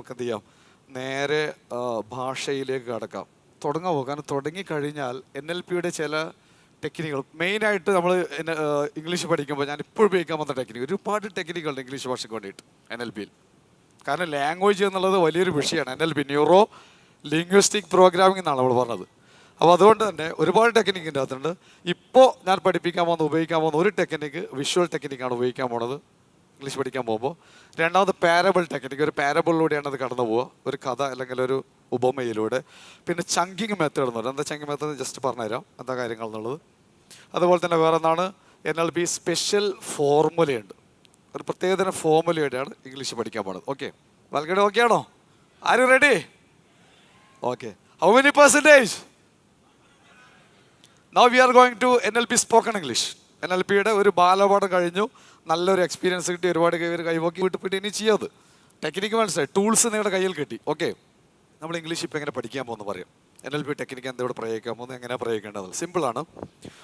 നമുക്ക് എന്ത് ചെയ്യാം, നേരെ ഭാഷയിലേക്ക് കടക്കാം. തുടങ്ങാൻ പോകാൻ തുടങ്ങിക്കഴിഞ്ഞാൽ NLPയുടെ ചില ടെക്നിക്കുകൾ, മെയിനായിട്ട് നമ്മൾ ഇംഗ്ലീഷ് പഠിക്കുമ്പോൾ ഞാൻ ഇപ്പോൾ ഉപയോഗിക്കാൻ വന്ന ടെക്നിക്ക്, ഒരുപാട് ടെക്നിക്കുകളുണ്ട് ഇംഗ്ലീഷ് ഭാഷയ്ക്ക് വേണ്ടിയിട്ട് NLPയിൽ. കാരണം ലാംഗ്വേജ് എന്നുള്ളത് വലിയൊരു വിഷയമാണ്. NLP ന്യൂറോ ലിംഗ്വിസ്റ്റിക് പ്രോഗ്രാമിംഗ് എന്നാണ് നമ്മൾ പറഞ്ഞത്. അപ്പോൾ അതുകൊണ്ട് തന്നെ ഒരുപാട് ടെക്നിക്കിൻ്റെ അകത്തുണ്ട്. ഇപ്പോൾ ഞാൻ ഉപയോഗിക്കാൻ പോകുന്ന ഒരു ടെക്നിക്ക് വിഷ്വൽ ടെക്നിക്കാണ് ഉപയോഗിക്കാൻ പോകുന്നത് ഇംഗ്ലീഷ് പഠിക്കാൻ പോകുമ്പോൾ. രണ്ടാമത് പാരബിൾ ടെക്നിക്ക്, ഒരു പാരബിളിലൂടെയാണ് അത് കടന്നു പോവുക, ഒരു കഥ അല്ലെങ്കിൽ ഒരു ഉപമയിലൂടെ. പിന്നെ ചങ്കിങ് മെത്തേഡ് എന്ന് പറയുന്നത്, എന്താ ചങ്കിങ് മെത്തേഡ് ജസ്റ്റ് പറഞ്ഞുതരാം എന്താ കാര്യങ്ങൾ എന്നുള്ളത്. അതുപോലെ തന്നെ വേറെ എന്താണ്, NLP സ്പെഷ്യൽ ഫോർമുലയുണ്ട്, ഒരു പ്രത്യേകതരം ഫോർമുലയുടെയാണ് ഇംഗ്ലീഷ് പഠിക്കാൻ പോകുന്നത്. ഓക്കെ, വാൽക്കടെ ഓക്കെ ആണോ? ആര് ready? Okay, how many percentage? Now we are going to NLP spoken English. NLPയുടെ ഒരു ബാലപാഠം കഴിഞ്ഞു, നല്ലൊരു എക്സ്പീരിയൻസ് കിട്ടി, ഒരുപാട് കൈവക്കി വിട്ടുപോയിട്ട് ഇനി ചെയ്യാത് ടെക്നിക്ക് മനസ്സിലായി, ടൂൾസ് നിങ്ങളുടെ കയ്യിൽ കിട്ടി. ഓക്കെ, നമ്മൾ ഇംഗ്ലീഷ് ഇപ്പോൾ എങ്ങനെ പഠിക്കാൻ പോകുന്നു പറയാം. NLP ടെക്നിക്ക് എന്തെവിടെ പ്രയോഗിക്കാൻ പോകുന്നത്, എങ്ങനെയാണ് പ്രയോഗിക്കേണ്ടത്, സിമ്പിളാണ്.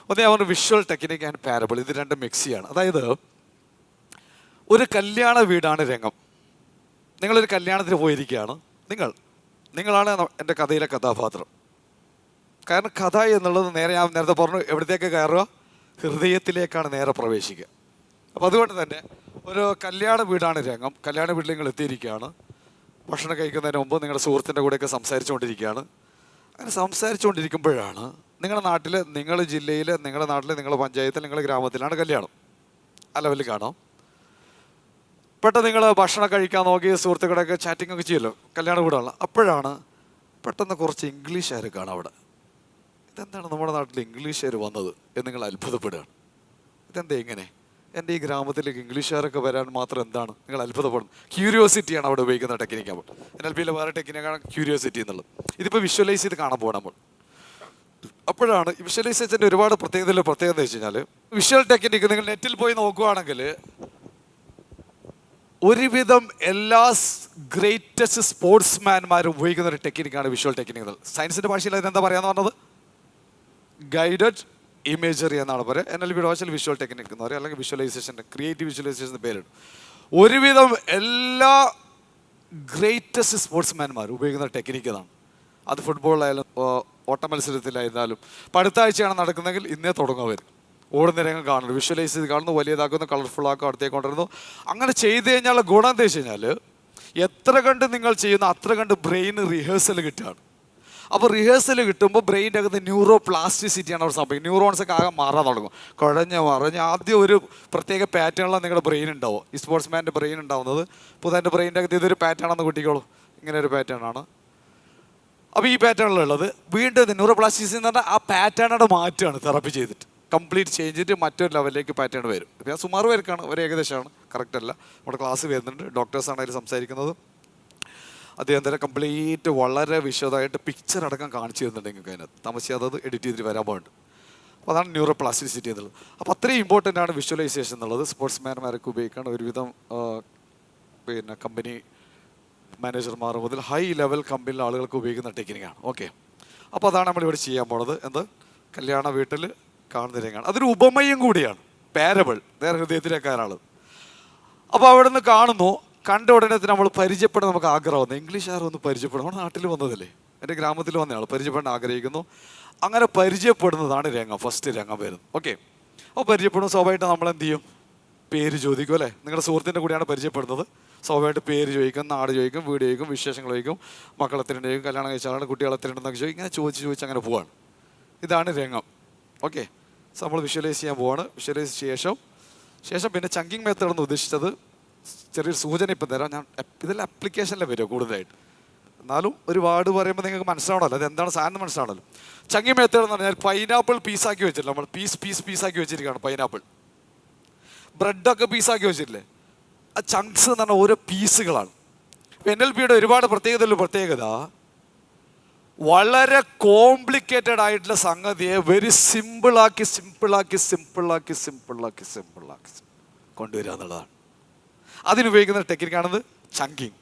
ഒന്ന് ഞാൻ പറഞ്ഞു, വിഷ്വൽ ടെക്നിക്ക് ആൻഡ് പാരബിൾ, ഇത് രണ്ടും മിക്സ് ചെയ്യാണ്. അതായത് ഒരു കല്യാണ വീടാണ് രംഗം. നിങ്ങളൊരു കല്യാണത്തിന് പോയിരിക്കുകയാണ്, നിങ്ങളാണ് എൻ്റെ കഥയിലെ കഥാപാത്രം. കാരണം കഥ എന്നുള്ളത് ഞാൻ നേരത്തെ പറഞ്ഞു, എവിടത്തേക്ക് കയറുക, ഹൃദയത്തിലേക്കാണ് നേരെ പ്രവേശിക്കുക. അപ്പോൾ അതുകൊണ്ട് തന്നെ ഒരു കല്യാണ വീടാണ് രംഗം. കല്യാണ വീട്ടിൽ നിങ്ങൾ എത്തിയിരിക്കുകയാണ്, ഭക്ഷണം കഴിക്കുന്നതിന് മുമ്പ് നിങ്ങളുടെ സുഹൃത്തിൻ്റെ കൂടെയൊക്കെ സംസാരിച്ചുകൊണ്ടിരിക്കുകയാണ്. അങ്ങനെ സംസാരിച്ചുകൊണ്ടിരിക്കുമ്പോഴാണ് നിങ്ങളുടെ നാട്ടിൽ, നിങ്ങളുടെ ജില്ലയിൽ, നിങ്ങളുടെ നാട്ടിൽ, നിങ്ങളുടെ പഞ്ചായത്തിൽ, നിങ്ങളുടെ ഗ്രാമത്തിലാണ് കല്യാണം, ആ ലെവലിൽ കാണാം. പെട്ടെന്ന് നിങ്ങൾ ഭക്ഷണം കഴിക്കാൻ നോക്കി സുഹൃത്തുക്കളൊക്കെ ചാറ്റിംഗ് ഒക്കെ ചെയ്യുമല്ലോ, കല്യാണ വീടാണല്ലോ. അപ്പോഴാണ് പെട്ടെന്ന് കുറച്ച് ഇംഗ്ലീഷുകാർ കാണാം അവിടെ. ഇതെന്താണ് നമ്മുടെ നാട്ടിൽ ഇംഗ്ലീഷുകാർ വന്നത് എന്ന് നിങ്ങൾ അത്ഭുതപ്പെടുകയാണ്. ഇതെന്താ ഇങ്ങനെ, എൻ്റെ ഈ ഗ്രാമത്തിലേക്ക് ഇംഗ്ലീഷുകാരൊക്കെ വരാൻ മാത്രം എന്താണ് നിങ്ങൾ അത്ഭുതപ്പെടുന്നത്? ക്യൂരിയോസിറ്റിയാണ് അവിടെ ഉപയോഗിക്കുന്ന ടെക്നിക്കാണ്. NLPയിലെ വേറെ ടെക്നിക്കാണ് ക്യൂരിയോസിറ്റി എന്നുള്ളത്. ഇതിപ്പോൾ വിഷ്വലൈസ് ചെയ്ത് കാണാൻ പോകണം നമ്മൾ. അപ്പോഴാണ് വിഷ്വലൈസേഷൻ്റെ ഒരുപാട് പ്രത്യേകത എന്ന് വെച്ച് കഴിഞ്ഞാൽ, വിഷ്വൽ ടെക്നിക്ക് നിങ്ങൾ നെറ്റിൽ പോയി നോക്കുകയാണെങ്കിൽ ഒരുവിധം എല്ലാ ഗ്രേറ്റസ്റ്റ് സ്പോർട്സ്മാൻമാരും ഉപയോഗിക്കുന്ന ഒരു ടെക്നിക്കാണ് വിഷ്വൽ ടെക്നിക്കുകൾ. സയൻസിൻ്റെ ഭാഷയിൽ അതിനെന്താ പറയാന്ന് പറഞ്ഞത്? ഗൈഡഡ് ഇമേജറി എന്നാണ് പറയുക. NLPയുടെ ഭാഷയിൽ വിഷ്വൽ ടെക്നിക്ക് എന്ന് പറയുക, അല്ലെങ്കിൽ വിഷ്വലൈസേഷൻ, ക്രിയേറ്റീവ് വിഷ്വലൈസേഷൻ പേരിടും. ഒരുവിധം എല്ലാ ഗ്രേറ്റസ്റ്റ് സ്പോർട്സ്മാൻമാർ ഉപയോഗിക്കുന്ന ടെക്നിക്ക് ഇതാണ്. അത് ഫുട്ബോളിലായാലും ഓട്ട മത്സരത്തിലായിരുന്നാലും. ഇപ്പോൾ അടുത്ത ആഴ്ചയാണ് നടക്കുന്നതെങ്കിൽ ഇന്നേ തുടങ്ങുക വരും, ഓടുന്ന രംഗം കാണുന്നു, വിഷ്വലൈസ് ചെയ്ത് കാണുന്നു, വലിയതാക്കുന്നു, കളർഫുൾ ആക്കും, അടുത്തേക്ക് കൊണ്ടുവരുന്നു. അങ്ങനെ ചെയ്ത് കഴിഞ്ഞാൽ ഗുണം എന്താ വെച്ച് കഴിഞ്ഞാൽ, എത്ര കണ്ട് നിങ്ങൾ ചെയ്യുന്ന അത്ര കണ്ട് ബ്രെയിൻ റിഹേഴ്സൽ കിട്ടുകയാണ്. അപ്പോൾ റിഹേഴ്സൽ കിട്ടുമ്പോൾ ബ്രെയിൻ്റെ അകത്ത് ന്യൂറോ പ്ലാസ്റ്റിസിറ്റിയാണ് അവിടെ സംഭവിക്കുന്നത്. ന്യൂറോൺസൊക്കെ ആകെ മാറാൻ തുടങ്ങും, മറിഞ്ഞ് ആദ്യം ഒരു പ്രത്യേക പാറ്റേണിലാണ് നിങ്ങളുടെ ബ്രെയിൻ ഉണ്ടാവും. ഈ സ്പോർട്സ്മാൻ്റെ ബ്രെയിൻ ഉണ്ടാവുന്നത്. ഇപ്പോൾ എൻ്റെ ബ്രെയിൻ്റെ അകത്ത് ഇതൊരു പാറ്റേണാണെന്ന് കൂട്ടിക്കോളൂ, ഇങ്ങനെ ഒരു പാറ്റേണാണ്. അപ്പോൾ ഈ പാറ്റേണിലുള്ളത് വീണ്ടും ന്യൂറോ പ്ലാസ്റ്റിസിറ്റി എന്ന് പറഞ്ഞാൽ ആ പാറ്റേണോടെ മാറ്റുകയാണ് തെറാപ്പി ചെയ്തിട്ട്, കംപ്ലീറ്റ് ചേഞ്ച് ചെയ്തിട്ട് മറ്റൊരു ലെവലിലേക്ക് പാറ്റേൺ വരും. ഇപ്പോൾ ഞാൻ സുമാർ പേർക്കാണ്, ഒരു ഏകദേശമാണ്, കറക്റ്റ് അല്ല. നമ്മുടെ ക്ലാസ് വരുന്നുണ്ട്, ഡോക്ടേഴ്സാണ് അതിൽ സംസാരിക്കുന്നത്. അദ്ദേഹം തന്നെ കംപ്ലീറ്റ് വളരെ വിശദമായിട്ട് പിക്ചർ അടക്കം കാണിച്ചു തരുന്നുണ്ട് നിങ്ങൾക്ക് അതിനകത്ത്. താമസിയാതെ അത് എഡിറ്റ് ചെയ്തിട്ട് വരാൻ പോകുന്നുണ്ട്. അപ്പോൾ അതാണ് ന്യൂറോ പ്ലാസ്റ്റിസിറ്റി എന്നുള്ളത്. അപ്പോൾ അത്രയും ഇമ്പോർട്ടൻ്റ് ആണ് വിഷ്വലൈസേഷൻ എന്നുള്ളത്. സ്പോർട്സ്മാൻമാരൊക്കെ ഉപയോഗിക്കണം, ഒരുവിധം പിന്നെ കമ്പനി മാനേജർമാർ മുതൽ ഹൈ ലെവൽ കമ്പനിയിലെ ആളുകൾക്ക് ഉപയോഗിക്കുന്ന ടെക്നിക്കാണ്. ഓക്കെ, അപ്പോൾ അതാണ് നമ്മളിവിടെ ചെയ്യാൻ പോണത്. എന്ത്, കല്യാണ വീട്ടിൽ കാണുന്ന രംഗമാണ്. അതൊരു ഉപമയും കൂടിയാണ്, പാരബിൾ, നേരെ ഹൃദയത്തിലേക്കാരാണ്. അപ്പോൾ അവിടെ നിന്ന് കാണുന്നു, കണ്ട ഉടനെ നമ്മൾ പരിചയപ്പെടാൻ നമുക്ക് ആഗ്രഹം വന്നു. ഇംഗ്ലീഷുകാരൊന്ന് പരിചയപ്പെടും, നമ്മുടെ നാട്ടിൽ വന്നതല്ലേ, എൻ്റെ ഗ്രാമത്തിൽ വന്നയാൾ പരിചയപ്പെടാൻ ആഗ്രഹിക്കുന്നു. അങ്ങനെ പരിചയപ്പെടുന്നതാണ് രംഗം, ഫസ്റ്റ് രംഗം വരുന്നത്. ഓക്കെ, അപ്പോൾ പരിചയപ്പെടും, സ്വാഭാവികമായിട്ട് നമ്മൾ എന്ത് ചെയ്യും, പേര് ചോദിക്കും അല്ലേ. നിങ്ങളുടെ സുഹൃത്തിൻ്റെ കൂടെയാണ് പരിചയപ്പെടുന്നത്, സ്വാഭാവികമായിട്ട് പേര് ചോദിക്കും, നാട് ചോദിക്കും, വീട് ചോദിക്കും, വിശേഷങ്ങൾ ചോദിക്കും, മക്കളെത്തിനുണ്ട് ചോദിക്കും, കല്യാണം കഴിച്ചാലാണ്, കുട്ടികളെത്തിനുണ്ടെന്നൊക്കെ ചോദിക്കും. ഇങ്ങനെ ചോദിച്ച് അങ്ങനെ പോവാണ്. ഇതാണ് രംഗം. ഓക്കെ, സോ നമ്മൾ വിഷ്വലൈസ് ചെയ്യാൻ പോവാണ്. വിഷ്വലൈസ് ശേഷം പിന്നെ ചങ്കിങ് മെത്തേഡ് എന്ന് ഉദ്ദേശിച്ചത് ചെറിയൊരു സൂചന ഇപ്പം തരാം. ഞാൻ ഇതെല്ലാം ആപ്ലിക്കേഷനിലെ വരുമോ കൂടുതലായിട്ട്, എന്നാലും ഒരു വാർഡ് പറയുമ്പോൾ നിങ്ങൾക്ക് മനസ്സിലാവണമല്ലോ, അത് എന്താണ് സാധനം മനസ്സിലാവണമല്ലോ. ചങ്കിങ് മെത്തേഡ് എന്ന് പറഞ്ഞാൽ പൈനാപ്പിൾ പീസാക്കി വെച്ചിട്ടില്ല, നമ്മൾ പീസാക്കി വെച്ചിരിക്കുകയാണ്. പൈനാപ്പിൾ ബ്രെഡൊക്കെ പീസാക്കി വെച്ചിട്ടില്ലേ, ആ ചങ്ക്സ് എന്ന് പറഞ്ഞാൽ ഓരോ പീസുകളാണ്. NLPയുടെ ഒരുപാട് പ്രത്യേകത വളരെ കോംപ്ലിക്കേറ്റഡ് ആയിട്ടുള്ള സംഗതിയെ വെരി സിമ്പിളാക്കി കൊണ്ടുവരിക എന്നുള്ളതാണ്. അതിനുപയോഗിക്കുന്ന ടെക്നിക്കാണത് ചങ്കിങ്.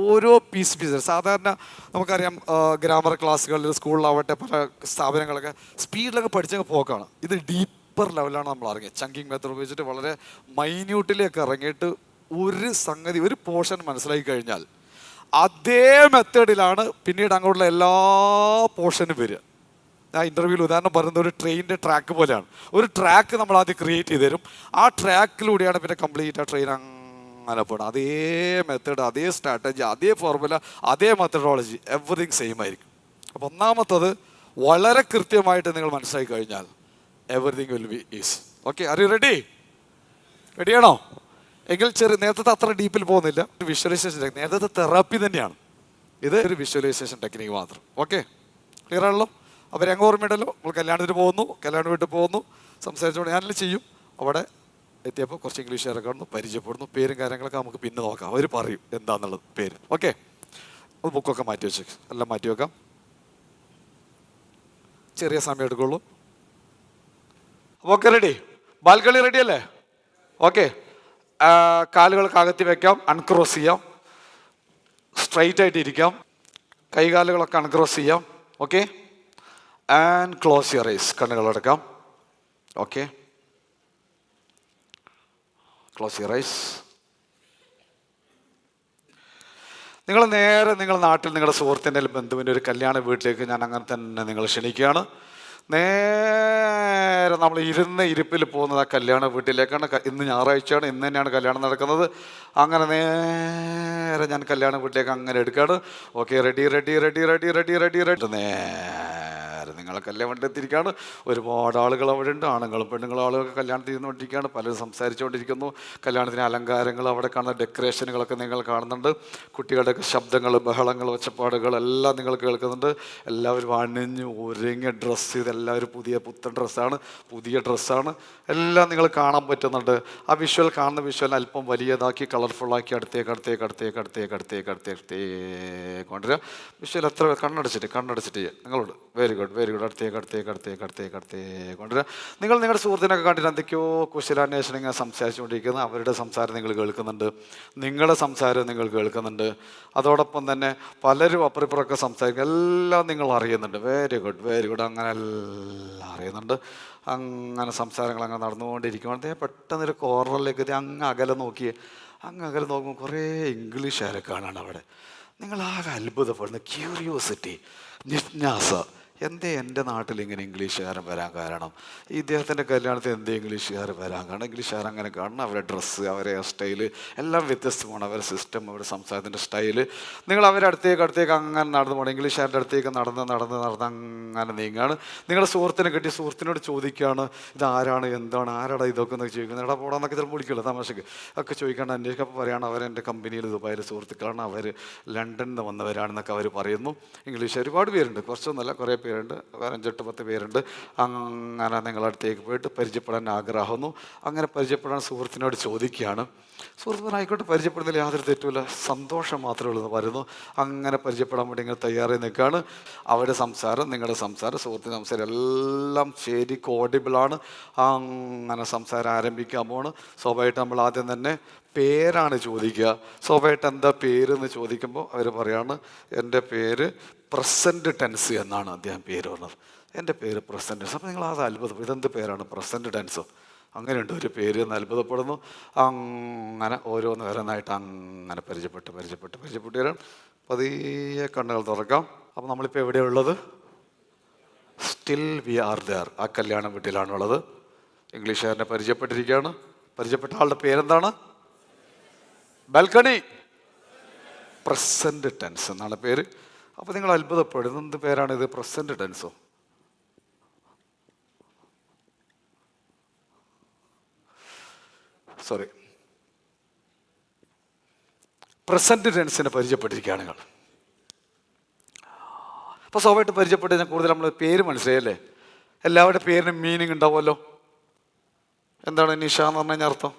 ഓരോ പീസ് സാധാരണ നമുക്കറിയാം, ഗ്രാമർ ക്ലാസ്സുകളിൽ, സ്കൂളിലാവട്ടെ, പല സ്ഥാപനങ്ങളൊക്കെ സ്പീഡിലൊക്കെ പഠിച്ചൊക്കെ പോക്കാണ്. ഇത് ഡീപ്പർ ലെവലാണ് നമ്മൾ ഇറങ്ങിയത്. ചങ്കിങ് മെത്തേഡ് ഉപയോഗിച്ചിട്ട് വളരെ മൈന്യൂട്ടിലേക്ക് ഇറങ്ങിയിട്ട് ഒരു സംഗതി, ഒരു പോർഷൻ മനസ്സിലാക്കി കഴിഞ്ഞാൽ അതേ മെത്തേഡിലാണ് പിന്നീട് അങ്ങോട്ടുള്ള എല്ലാ പോർഷനും വരിക. ഞാൻ ഇൻ്റർവ്യൂവിൽ ഉദാഹരണം പറയുന്നത് ഒരു ട്രെയിനിൻ്റെ ട്രാക്ക് പോലെയാണ്. ഒരു ട്രാക്ക് നമ്മൾ ആദ്യം ക്രിയേറ്റ് ചെയ്ത് തരും. ആ ട്രാക്കിലൂടെയാണ് പിന്നെ കംപ്ലീറ്റ് ആ ട്രെയിൻ അങ്ങനെ പോകണം. അതേ മെത്തേഡ്, അതേ സ്ട്രാറ്റജി, അതേ ഫോർമുല, അതേ മെത്തഡോളജി, എവറിങ് സെയിം ആയിരിക്കും. അപ്പോൾ ഒന്നാമത്തത് വളരെ കൃത്യമായിട്ട് നിങ്ങൾ മനസ്സിലാക്കി കഴിഞ്ഞാൽ everything will be easy. Okay, are you ready? റെഡിയാണോ? എങ്കിൽ നേരത്തെ അത്ര ഡീപ്പിൽ പോകുന്നില്ല. വിഷ്വലൈസേഷൻ ടെക്നിക് നേരത്തെ തെറാപ്പി തന്നെയാണ്, ഇത് ഒരു വിഷ്വലൈസേഷൻ ടെക്നിക്ക് മാത്രം. ഓക്കെ, ക്ലിയർ ആണല്ലോ? അപ്പോൾ രംഗം ഓർമ്മയുണ്ടല്ലോ. നമ്മൾ കല്യാണത്തിന് പോകുന്നു, കല്യാണം വീട്ടിൽ പോകുന്നു, സംസാരിച്ചുകൊണ്ട് ഞാനെല്ലാം ചെയ്യും. അവിടെ എത്തിയപ്പോൾ കുറച്ച് ഇംഗ്ലീഷുകാരെ കാണുന്നു, പരിചയപ്പെടുന്നു, പേരും കാര്യങ്ങളൊക്കെ നമുക്ക് പിന്നെ നോക്കാം. അവർ പറയും എന്താണെന്നുള്ളത് പേര്. ഓക്കെ, അത് ബുക്കൊക്കെ മാറ്റി വെച്ചേക്ക്, എല്ലാം മാറ്റി വെക്കാം. ചെറിയ സമയം എടുക്കുള്ളൂ. Okay, ready? ബാൽക്കളി റെഡി അല്ലേ? ഓക്കെ, കാലുകൾക്ക് അകത്തി വെക്കാം, അൺക്രോസ് ചെയ്യാം, സ്ട്രൈറ്റ് ആയിട്ട് ഇരിക്കാം, കൈകാലുകളൊക്കെ അൺക്രോസ് ചെയ്യാം. Okay, and close your eyes, കണ്ണുകളടക്കാം. Okay, close your eyes. നിങ്ങൾ നേരെ നിങ്ങളുടെ നാട്ടിൽ നിങ്ങളുടെ സുഹൃത്തിൻ്റെ ബന്ധുവിൻ്റെ ഒരു കല്യാണ വീട്ടിലേക്ക് ഞാൻ അങ്ങനെ തന്നെ നിങ്ങൾ ക്ഷണിക്കുകയാണ്. നേരെ നമ്മൾ ഇരുന്ന ഇരിപ്പിൽ പോകുന്നത് ആ കല്യാണ വീട്ടിലേക്കാണ്. ഇന്ന് ഞായറാഴ്ചയാണ്, ഇന്ന് തന്നെയാണ് കല്യാണം നടക്കുന്നത്. അങ്ങനെ നേരെ ഞാൻ കല്യാണ വീട്ടിലേക്ക് അങ്ങനെ എടുക്കുകയാണ്. Okay, ready ready ready ready ready ready ready. നേരെ നിങ്ങളെ കല്യാണം എത്തിയിരിക്കുകയാണ്. ഒരുപാട് ആളുകൾ അവിടെ ഉണ്ട്, ആണുങ്ങളും പെണ്ണുങ്ങളും ആളുകളൊക്കെ കല്യാണത്തിൽ ഇരുന്നുകൊണ്ടിരിക്കുകയാണ്. പലരും സംസാരിച്ചുകൊണ്ടിരിക്കുന്നു. കല്യാണത്തിന് അലങ്കാരങ്ങൾ, അവിടെ കാണുന്ന ഡെക്കറേഷനുകളൊക്കെ നിങ്ങൾ കാണുന്നുണ്ട്. കുട്ടികളുടെയൊക്കെ ശബ്ദങ്ങൾ, ബഹളങ്ങൾ, ഒച്ചപ്പാടുകൾ എല്ലാം നിങ്ങൾ കേൾക്കുന്നുണ്ട്. എല്ലാവരും അണിഞ്ഞ് ഒരുങ്ങിയ ഡ്രസ്സ് ചെയ്ത്, എല്ലാവരും പുത്തൻ ഡ്രസ്സാണ്, പുതിയ ഡ്രസ്സാണ്, എല്ലാം നിങ്ങൾ കാണാൻ പറ്റുന്നുണ്ട്. ആ വിഷ്വൽ, കാണുന്ന വിഷ്വൽ അല്പം വലിയതാക്കി കളർഫുള്ളാക്കി അടുത്തേക്ക് കൊണ്ടുവരിക. വിഷ്വൽ എത്ര കണ്ണടച്ചിട്ട് നിങ്ങളോട് വെരി ഗുഡ് അടുത്തേക്ക് കൊണ്ടുവരിക. നിങ്ങൾ നിങ്ങളുടെ സുഹൃത്തിനൊക്കെ കണ്ടിട്ട് എന്തൊക്കെയോ കുശലാന്വേഷണം ഇങ്ങനെ സംസാരിച്ചുകൊണ്ടിരിക്കുന്നത്, അവരുടെ സംസാരം നിങ്ങൾ കേൾക്കുന്നുണ്ട്, നിങ്ങളുടെ സംസാരം നിങ്ങൾ കേൾക്കുന്നുണ്ട്. അതോടൊപ്പം തന്നെ പലരും അപ്പുറപ്പുറമൊക്കെ സംസാരിക്കും, എല്ലാം നിങ്ങൾ അറിയുന്നുണ്ട്. വെരി ഗുഡ് അങ്ങനെ എല്ലാം അറിയുന്നുണ്ട്. അങ്ങനെ സംസാരങ്ങൾ അങ്ങനെ നടന്നുകൊണ്ടിരിക്കുമ്പോൾ പെട്ടെന്നൊരു കോർണറിലേക്ക് അങ്ങ് അകലെ നോക്കുമ്പോൾ കുറേ ഇംഗ്ലീഷുകാരെ കാണാണ് അവിടെ. നിങ്ങളാകെ അത്ഭുതപ്പെടുന്നു, ക്യൂരിയോസിറ്റി, ജിജ്ഞാസ. എന്തേ എൻ്റെ നാട്ടിൽ ഇങ്ങനെ ഇംഗ്ലീഷുകാരൻ വരാൻ കാരണം? ഇദ്ദേഹത്തിൻ്റെ കല്യാണത്തിൽ എന്തേ ഇംഗ്ലീഷുകാർ വരാൻ കാരണം? ഇംഗ്ലീഷുകാർ അങ്ങനെ കാണണം, അവരുടെ ഡ്രസ്സ്, അവരെ ഹെയർ സ്റ്റൈല് എല്ലാം വ്യത്യസ്തമാണ്, അവരുടെ സിസ്റ്റം, അവരുടെ സംസാരത്തിൻ്റെ സ്റ്റൈല്. നിങ്ങൾ അവരുടെ അടുത്തേക്ക് അങ്ങനെ നടന്നു പോകണം. ഇംഗ്ലീഷുകാരുടെ അടുത്തേക്ക് നടന്ന് അങ്ങനെ നീങ്ങാണ്. നിങ്ങളുടെ സുഹൃത്തിനെ കിട്ടി, സുഹൃത്തിനോട് ചോദിക്കുകയാണ്, ഇതാരാണ്, എന്താണ്, ആരാടാ ഇതൊക്കെ എന്നൊക്കെ ചോദിക്കുന്നത്. എടാ പോടാന്നൊക്കെ ചിലപ്പോൾ വിളിക്കുമല്ലോ തമാശക്ക് ഒക്കെ ചോദിക്കാണ്ട് അന്വേഷിക്കുക. അപ്പോൾ പറയുകയാണ് അവരെൻ്റെ കമ്പനിയിൽ ദുബായിൽ സുഹൃത്തുക്കളാണ്, അവർ ലണ്ടനിൽ നിന്ന് വന്നവരാണെന്നൊക്കെ അവർ പറയുന്നു. ഇംഗ്ലീഷ് ഒരുപാട് പേരുണ്ട്, കുറച്ചൊന്നുമല്ല, കുറേ പേരുണ്ട്, 5-8-10 പേരുണ്ട്. അങ്ങനെ നിങ്ങളടുത്തേക്ക് പോയിട്ട് പരിചയപ്പെടാൻ ആഗ്രഹമൊന്നു. അങ്ങനെ പരിചയപ്പെടാൻ സുഹൃത്തിനോട് ചോദിക്കുകയാണ്. സുഹൃത്തുക്കൾ ആയിക്കോട്ടെ, പരിചയപ്പെടുന്നതിൽ യാതൊരു തെറ്റുമില്ല, സന്തോഷം മാത്രമേ ഉള്ളൂ എന്ന് പറയുന്നു. അങ്ങനെ പരിചയപ്പെടാൻ വേണ്ടി ഇങ്ങനെ തയ്യാറായി നിൽക്കുകയാണ്. അവരുടെ സംസാരം, നിങ്ങളുടെ സംസാരം, സുഹൃത്തിൻ്റെ സംസാരം എല്ലാം ശരിക്കും ഓഡിബിളാണ്. അങ്ങനെ സംസാരം ആരംഭിക്കാൻ പോണ്. സ്വാഭാവികമായിട്ട് നമ്മൾ ആദ്യം തന്നെ പേരാണ് ചോദിക്കുക. സ്വാഭാവികമായിട്ട് എന്താ പേരെന്ന് ചോദിക്കുമ്പോൾ അവർ പറയാണ്, എൻ്റെ പേര് പ്രസൻറ്റ് ടെൻസ് എന്നാണ് അദ്ദേഹം പേര് പറഞ്ഞത്. എൻ്റെ പേര് പ്രസൻറ്റ് ടെൻസ്. അപ്പോൾ നിങ്ങൾ അത് അത്ഭുതപ്പെടും, ഇതെന്ത് പേരാണ് പ്രസൻറ്റ് ടെൻസോ, അങ്ങനെയുണ്ട് ഒരു പേര് എന്ന് അത്ഭുതപ്പെടുന്നു. അങ്ങനെ ഓരോന്ന് ഓരോന്നായിട്ട് അങ്ങനെ പരിചയപ്പെട്ട് വരാൻ. പതിയെ കണ്ണുകൾ തുറക്കാം. അപ്പോൾ നമ്മളിപ്പോൾ എവിടെയുള്ളത്? സ്റ്റിൽ വി ആർ ദെയർ, ആ കല്യാണ വീട്ടിലാണുള്ളത്. ഇംഗ്ലീഷുകാരനെ പരിചയപ്പെട്ടിരിക്കുകയാണ്. പരിചയപ്പെട്ട ആളുടെ പേരെന്താണ്? ബാൽക്കണി. പ്രസൻറ്റ് ടെൻസ് എന്നാണ് പേര്. അപ്പോൾ നിങ്ങൾ അത്ഭുതപ്പെടും, എന്ത് പേരാണിത്, പ്രസൻറ്റ് ടെൻസോ? സോറി, പ്രസൻറ്റ് ടെൻസിനെ പരിചയപ്പെട്ടിരിക്കുകയാണ് നിങ്ങൾ. അപ്പോൾ സ്വാഭാവികമായിട്ട് പരിചയപ്പെട്ട് ഞാൻ കൂടുതൽ നമ്മൾ പേര് മനസ്സിലായല്ലേ. എല്ലാവരുടെ പേരിനും മീനിങ് ഉണ്ടാവുമല്ലോ. എന്താണ് നിഷ എന്ന് പറഞ്ഞു കഴിഞ്ഞാൽ അർത്ഥം?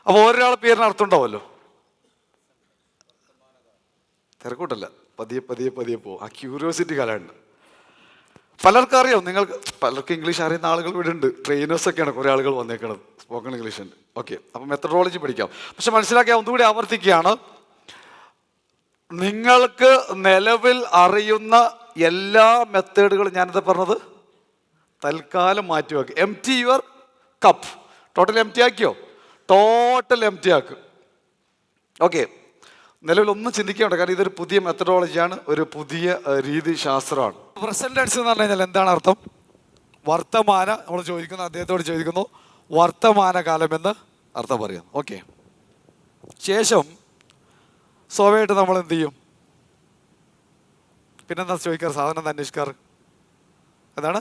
അപ്പോൾ ഒരാളുടെ പേരിന് അർത്ഥം ഉണ്ടാവുമല്ലോ. തിരക്കൂട്ടല്ല, പതിയെ പോകും. ആ ക്യൂരിയോസിറ്റി കാലമുണ്ട്. പലർക്കും അറിയാം, നിങ്ങൾക്ക് പലർക്കും ഇംഗ്ലീഷ് അറിയുന്ന ആളുകൾ ഇവിടെ ഉണ്ട്. ട്രെയിനേഴ്സൊക്കെയാണ് കുറേ ആളുകൾ വന്നേക്കണത്, സ്പോക്കൺ ഇംഗ്ലീഷ് ഉണ്ട്. ഓക്കെ, അപ്പം മെത്തഡോളജി പഠിക്കാം. പക്ഷെ മനസ്സിലാക്കിയാൽ ഒന്നുകൂടി ആവർത്തിക്കുകയാണ്, നിങ്ങൾക്ക് നിലവിൽ അറിയുന്ന എല്ലാ മെത്തേഡുകളും ഞാനിത് പറഞ്ഞത് തൽക്കാലം മാറ്റി വെക്കുക. Empty your cup. Total empty ആക്കിയോ? ടോട്ടൽ എം ടി ആക്കുക. ഓക്കെ, നിലവിലൊന്നും ചിന്തിക്കേണ്ട, കാരണം ഇതൊരു പുതിയ മെത്തഡോളജിയാണ്, ഒരു പുതിയ രീതി ശാസ്ത്രമാണ്. പ്രസന്റ് ടെൻസ് എന്ന് പറഞ്ഞു കഴിഞ്ഞാൽ എന്താണ് അർത്ഥം? വർത്തമാന, നമ്മൾ ചോദിക്കുന്നു, അദ്ദേഹത്തോട് ചോദിക്കുന്നു, വർത്തമാനകാലം എന്ന് അർത്ഥം പറയുന്നു. ഓക്കെ, ശേഷം സ്വാഭാവികമായിട്ട് നമ്മൾ എന്ത് ചെയ്യും? പിന്നെന്താ ചോദിക്കാറ്? സാധനം എന്താ അന്വേഷിക്കാറ്? എന്താണ്?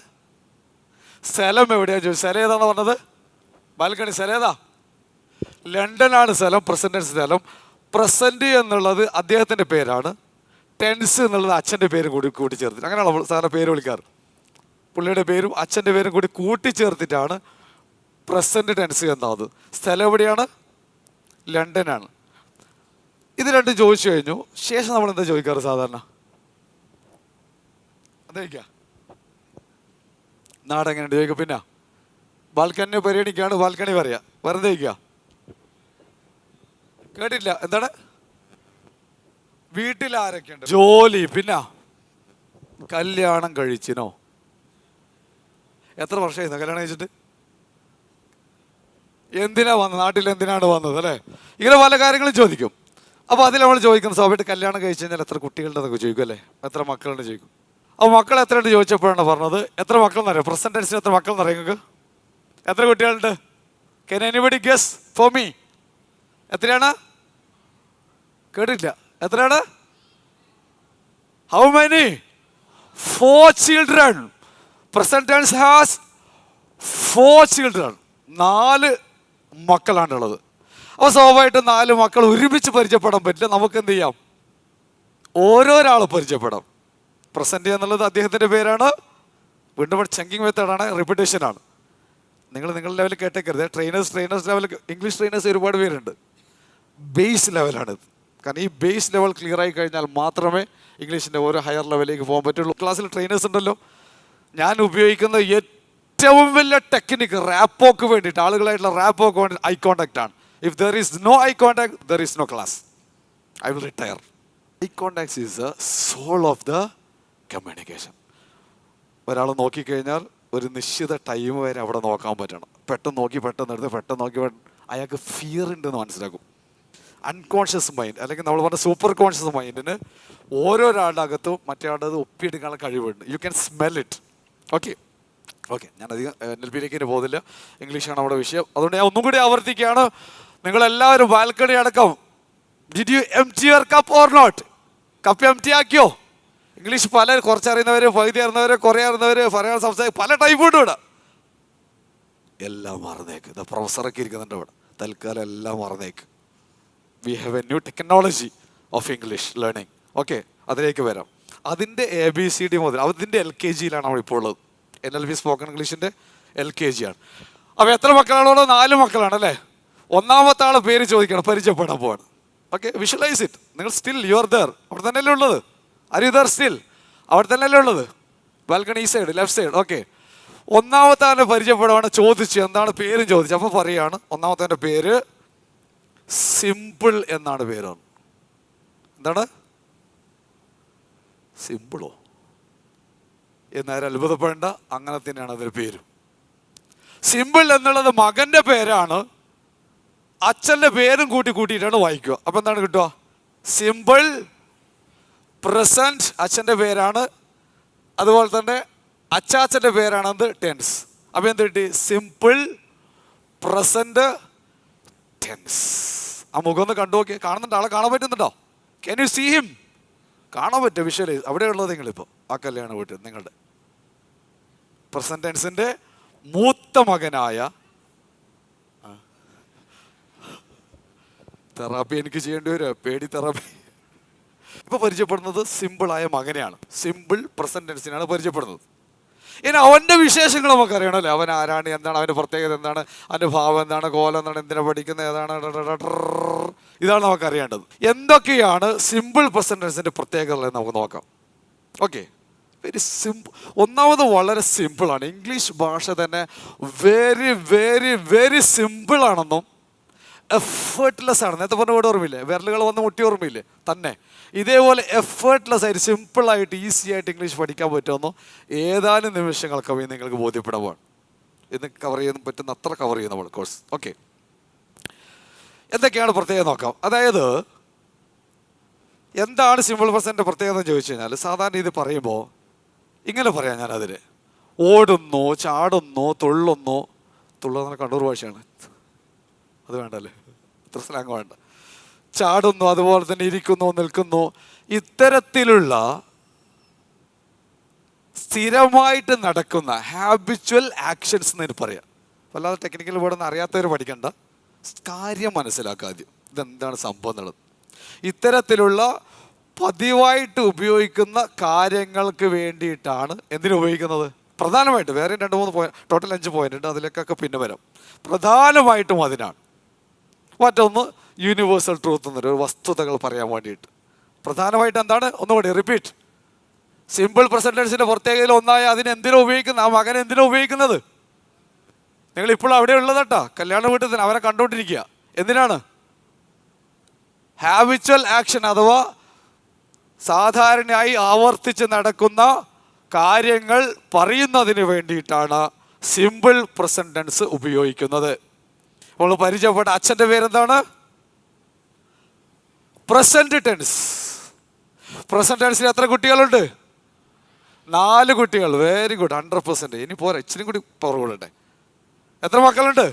സ്ഥലം എവിടെയാണ് ചോദിച്ചു. സ്ഥലം ഏതാണെന്ന് പറഞ്ഞത്? ബാൽക്കണി. സ്ഥലം ഏതാ? ലണ്ടനാണ് സ്ഥലം. പ്രസന്റ് സ്ഥലം. പ്രസന്റ് എന്നുള്ളത് അദ്ദേഹത്തിൻ്റെ പേരാണ്. ടെൻസ് എന്നുള്ളത് അച്ഛൻ്റെ പേരും കൂടി കൂട്ടിച്ചേർത്തിട്ട്, അങ്ങനെയാണ് സാറിൻ്റെ പേര് വിളിക്കാറ്. പുള്ളിയുടെ പേരും അച്ഛൻ്റെ പേരും കൂടി കൂട്ടിച്ചേർത്തിട്ടാണ് പ്രസന്റ് ടെൻസ് എന്നാവുന്നത്. സ്ഥലം എവിടെയാണ്? ലണ്ടനാണ്. ഇത് രണ്ടും ചോദിച്ചു കഴിഞ്ഞു. ശേഷം നമ്മൾ എന്താ ചോദിക്കാറ് സാധാരണ? അതെനിക്കാ നാടെങ്ങനെയുണ്ട് ചോദിക്കുക. പിന്നെ ബാൽക്കണി പരിഗണിക്കാണ് ബാൽക്കണി പറയാ. വെറുതെ ചോദിക്കുക. കേട്ടില്ല. എന്താണ്? വീട്ടിൽ ആരൊക്കെയുണ്ട്? ജോലി. പിന്നെ കല്യാണം കഴിച്ചിനോ? എത്ര വർഷമായിരുന്നു കല്യാണം കഴിച്ചിട്ട്? എന്തിനാ വന്നത്? നാട്ടിൽ എന്തിനാണ് വന്നത്? അല്ലേ? ഇങ്ങനെ പല കാര്യങ്ങളും ചോദിക്കും. അപ്പോൾ അതിൽ നമ്മൾ ചോദിക്കുന്ന സ്വാഭാവികമായിട്ട് കല്യാണം കഴിച്ചു കഴിഞ്ഞാൽ എത്ര കുട്ടികളുണ്ടെന്നൊക്കെ ചോദിക്കും അല്ലേ? എത്ര മക്കളുണ്ട് ചോദിക്കും. അപ്പോൾ മക്കൾ എത്രയുണ്ട് ചോദിച്ചപ്പോഴാണ് പറഞ്ഞത് എത്ര മക്കൾ എന്നറിയാം? പ്രസന്റ് ടെൻസിൽ എത്ര മക്കൾ എന്നറിയാം നിങ്ങൾക്ക്? എത്ര കുട്ടികളുണ്ട്? Can anybody guess for me? എത്രയാണ്? കേട്ടില്ല. എത്രയാണ്? How many? 4 children. Present tense has 4 children. 4 മക്കളാണുള്ളത്. അപ്പോൾ സ്വാഭാവികമായിട്ട് 4 മക്കൾ ഒരുമിച്ച് പരിചയപ്പെടാൻ പറ്റില്ല. നമുക്ക് എന്ത് ചെയ്യാം? ഓരോരാൾ പരിചയപ്പെടാം. പ്രസന്റ് എന്നുള്ളത് അദ്ദേഹത്തിൻ്റെ പേരാണ്. വീണ്ടും ചെങ്കിങ് മെത്തേഡാണ്, റിപ്പിറ്റേഷനാണ്. നിങ്ങളുടെ ലെവലിൽ കേട്ടേക്കരുത്. ട്രെയിനേഴ്സ് ലെവൽ, ഇംഗ്ലീഷ് ട്രെയിനേഴ്സ് ഒരുപാട് പേരുണ്ട്. ബേസ് ലെവലാണിത്. കാരണം ഈ ബേസ് ലെവൽ ക്ലിയർ ആയി കഴിഞ്ഞാൽ മാത്രമേ ഇംഗ്ലീഷിൻ്റെ ഓരോ ഹയർ ലെവലിലേക്ക് പോകാൻ പറ്റുള്ളൂ. ക്ലാസ്സിൽ ട്രെയിനേഴ്സ് ഉണ്ടല്ലോ. ഞാൻ ഉപയോഗിക്കുന്ന ഏറ്റവും വലിയ ടെക്നിക്ക് റാപ്പോക്ക് വേണ്ടിയിട്ട്, ആളുകളായിട്ടുള്ള റാപ്പോക്ക് വേണ്ടി ഐ കോണ്ടാക്ട് ആണ്. If there is no eye contact, there is no class. I will retire. Eye contact is the soul of the communication. ഒരാൾ നോക്കിക്കഴിഞ്ഞാൽ ഒരു നിശ്ചിത ടൈം വരെ അവിടെ നോക്കാൻ പറ്റണം. പെട്ടെന്ന് നോക്കി പെട്ടെന്ന് എടുത്ത് പെട്ടെന്ന് നോക്കി അയാൾക്ക് ഫിയർ ഉണ്ടെന്ന് മനസ്സിലാക്കും. അൺകോൺഷ്യസ് മൈൻഡ്, അല്ലെങ്കിൽ നമ്മൾ പറഞ്ഞ സൂപ്പർ കോൺഷ്യസ് മൈൻഡിന് ഓരോരാളുടെ അകത്തും മറ്റേ ആളുടെ അത് ഒപ്പിയെടുക്കാനുള്ള കഴിവുണ്ട്. You can smell it. Okay, ഞാനധികം NLP-ലേക്ക് പോകുന്നില്ല. ഇംഗ്ലീഷാണ് നമ്മുടെ വിഷയം. അതുകൊണ്ട് ഞാൻ ഒന്നും കൂടി ആവർത്തിക്കുകയാണ്. നിങ്ങളെല്ലാവരും ബാൽക്കണി അടക്കം did you empty your cup or not? Cup empty ആക്കിയോ? ഇംഗ്ലീഷ് പല, കുറച്ചറിയുന്നവർ, പകുതി അറിയുന്നവർ, കുറേ അറിയുന്നവർ, പറയാൻ സംസാരിക്കും, പല ടൈപ്പ് ഉണ്ട് ഇവിടെ. എല്ലാം മറന്നേക്ക്. പ്രൊഫസറൊക്കെ ഇരിക്കുന്നുണ്ട് ഇവിടെ. തൽക്കാലം എല്ലാം മറന്നേക്ക്. We have a new technology of English learning. Okay, അതിലേക്ക് വരാം. അതിൻ്റെ ABCD മുതൽ അതിൻ്റെ LKG-യിലാണ് നമ്മളിപ്പോൾ ഉള്ളത്. NLP സ്പോക്കൺ ഇംഗ്ലീഷിൻ്റെ LKG ആണ്. അപ്പോൾ എത്ര മക്കളാണുള്ളത്? 4 മക്കളാണ് അല്ലേ? ഒന്നാമത്തെ ആൾ പേര് ചോദിക്കണം, പരിചയപ്പെടാൻ പോവാണ്. Okay, visualise it. നിങ്ങൾ സ്റ്റിൽ യു ആർ ദർ. അവിടെ തന്നെയല്ലേ ഉള്ളത്? Are you there still? അവിടെ തന്നെയല്ലേ ഉള്ളത്? ബാൽക്കണി ഈ സൈഡ്, ലെഫ്റ്റ് സൈഡ്. ഓക്കെ, ഒന്നാമത്തെ ആളുടെ പരിചയപ്പെടുവാണ്. ചോദിച്ചു എന്താണ് പേരും ചോദിച്ചു. അപ്പോൾ പറയുകയാണ് ഒന്നാമത്തെ പേര് സിമ്പിൾ എന്നാണ് പേര്. എന്താണ്? സിമ്പിളോ എന്നാരും അത്ഭുതപ്പെടേണ്ട, അങ്ങനെ തന്നെയാണ് അതിൻ്റെ പേര്. സിമ്പിൾ എന്നുള്ളത് മകൻ്റെ പേരാണ്. അച്ഛൻ്റെ പേരും കൂട്ടിയിട്ടാണ് വായിക്കുക. അപ്പം എന്താണ് കിട്ടുക? സിമ്പിൾ പ്രസന്റ് അച്ഛൻ്റെ പേരാണ്. അതുപോലെ തന്നെ അച്ചാച്ചൻ്റെ പേരാണ് എന്ത്? ടെൻസ്. അപ്പം എന്ത് കിട്ടി? Simple present tense. ആ മുഖം ഒന്ന് കണ്ടു നോക്കി. കാണുന്നുണ്ടോ? ആളെ കാണാൻ പറ്റുന്നുണ്ടോ? Can you see him? കാണാൻ പറ്റും. വിഷ്വലൈസ്. അവിടെ ഉള്ളത് നിങ്ങളിപ്പോൾ ആ കല്യാണ വീട്ടിൽ നിങ്ങളുടെ പ്രസന്റ് ടെൻസിൻ്റെ മൂത്ത മകനായ, തെറാപ്പി എനിക്ക് ചെയ്യേണ്ടി വരും, പേടി തെറാപ്പി. ഇപ്പോൾ പരിചയപ്പെടുന്നത് സിമ്പിളായ മകനെയാണ്. സിമ്പിൾ പ്രസന്റ് ടെൻസിനാണ് പരിചയപ്പെടുന്നത്. ഇനി അവൻ്റെ വിശേഷങ്ങൾ നമുക്ക് അറിയണമല്ലോ. അവൻ ആരാണ്, എന്താണ് അവൻ്റെ പ്രത്യേകത, എന്താണ് അവൻ്റെ ഭാവം, എന്താണ് കോലം, എന്താണ്, എന്തിനാ പഠിക്കുന്നത്, ഏതാണ്, ഇതാണ് നമുക്ക് അറിയേണ്ടത്. എന്തൊക്കെയാണ് സിമ്പിൾ പ്രസന്റ് ടെൻസിൻ്റെ പ്രത്യേകതകൾ എന്ന് നമുക്ക് നോക്കാം. Okay, very simple. ഒന്നാമത് വളരെ സിമ്പിളാണ്. ഇംഗ്ലീഷ് ഭാഷ തന്നെ വെരി വെരി വെരി സിമ്പിളാണെന്നും എഫേർട്ട്ലെസ് ആണ്. നേരത്തെ പറഞ്ഞ വേർഡ് ഓർമ്മയില്ലേ? വിരലുകൾ വന്ന് മുട്ടി ഓർമ്മയില്ലേ? തന്നെ ഇതേപോലെ എഫേർട്ട്ലെസ് ആയിട്ട് സിമ്പിളായിട്ട് ഈസി ആയിട്ട് ഇംഗ്ലീഷ് പഠിക്കാൻ പറ്റുമെന്നോ ഏതാനും നിമിഷങ്ങൾക്കവേ നിങ്ങൾക്ക് ബോധ്യപ്പെടാൻ ഇന്ന് കവർ ചെയ്യാൻ പറ്റുന്ന അത്ര കവർ ചെയ്യുന്ന നമ്മൾ കോഴ്സ്. ഓക്കെ, എന്തൊക്കെയാണ് പ്രത്യേകം നോക്കാം. അതായത് എന്താണ് സിമ്പിൾ പ്രസൻറ്റ് പ്രത്യേകത എന്ന് ചോദിച്ചു കഴിഞ്ഞാൽ, സാധാരണ ഇത് പറയുമ്പോൾ ഇങ്ങനെ പറയാം ഞാനതിൽ: ഓടുന്നു, ചാടുന്നു, തുള്ളുന്നു. തുള്ളുന്ന കണ്ണൂർ ഭാഷയാണ്, അത് വേണ്ടല്ലേ, അത്ര സ്ലാങ് വേണ്ട. ചാടുന്നു, അതുപോലെ തന്നെ ഇരിക്കുന്നു, നിൽക്കുന്നു. ഇത്തരത്തിലുള്ള സ്ഥിരമായിട്ട് നടക്കുന്ന ഹാബിച്വൽ ആക്ഷൻസ് എന്ന് പറയാം. വല്ലാതെ ടെക്നിക്കൽ വേർഡൊന്നും അറിയാത്തവർ പഠിക്കണ്ട, കാര്യം മനസ്സിലാക്കുക ആദ്യം, ഇതെന്താണ് സംഭവം എന്നുള്ളത്. ഇത്തരത്തിലുള്ള പതിവായിട്ട് ഉപയോഗിക്കുന്ന കാര്യങ്ങൾക്ക് വേണ്ടിയിട്ടാണ് എന്തിനു ഉപയോഗിക്കുന്നത്? പ്രധാനമായിട്ട് വേറെ 2-3 പോയിന്റ്, ടോട്ടൽ 5 പോയിന്റ് ഉണ്ട്, അതിലേക്കൊക്കെ പിന്നെ വരാം. പ്രധാനമായിട്ടും അതിനാണ്. മറ്റൊന്ന് യൂണിവേഴ്സൽ ട്രൂത്ത് എന്നൊരു വസ്തുതകൾ പറയാൻ വേണ്ടിയിട്ട്. പ്രധാനമായിട്ട് എന്താണ്? ഒന്നുകൂടി റിപ്പീറ്റ്. സിമ്പിൾ പ്രസന്റൻസിന്റെ പ്രത്യേകതയിൽ ഒന്നായ അതിന് എന്തിനാ ഉപയോഗിക്കുന്നത്? ആ മകൻ എന്തിനാ ഉപയോഗിക്കുന്നത്? നിങ്ങൾ ഇപ്പോൾ അവിടെ ഉള്ളതട്ടാ, കല്യാണ വീട്ടിൽ തന്നെ അവരെ കണ്ടുകൊണ്ടിരിക്കുക. എന്തിനാണ്? ഹാബിച്വൽ ആക്ഷൻ അഥവാ സാധാരണയായി ആവർത്തിച്ച് നടക്കുന്ന കാര്യങ്ങൾ പറയുന്നതിന് വേണ്ടിയിട്ടാണ് സിമ്പിൾ പ്രസന്റ് ടെൻസ് ഉപയോഗിക്കുന്നത്. നമ്മൾ പരിചയപ്പെട്ട അച്ഛൻ്റെ പേരെന്താണ്? Present tense. പ്രസന്റ് ടെൻസിൽ എത്ര കുട്ടികളുണ്ട്? 4 കുട്ടികൾ. Very good, 100%. ഇനി പോരാ, ഇച്ചിരി കൂടി പവർ കൂടട്ടെ. എത്ര മക്കളുണ്ട്?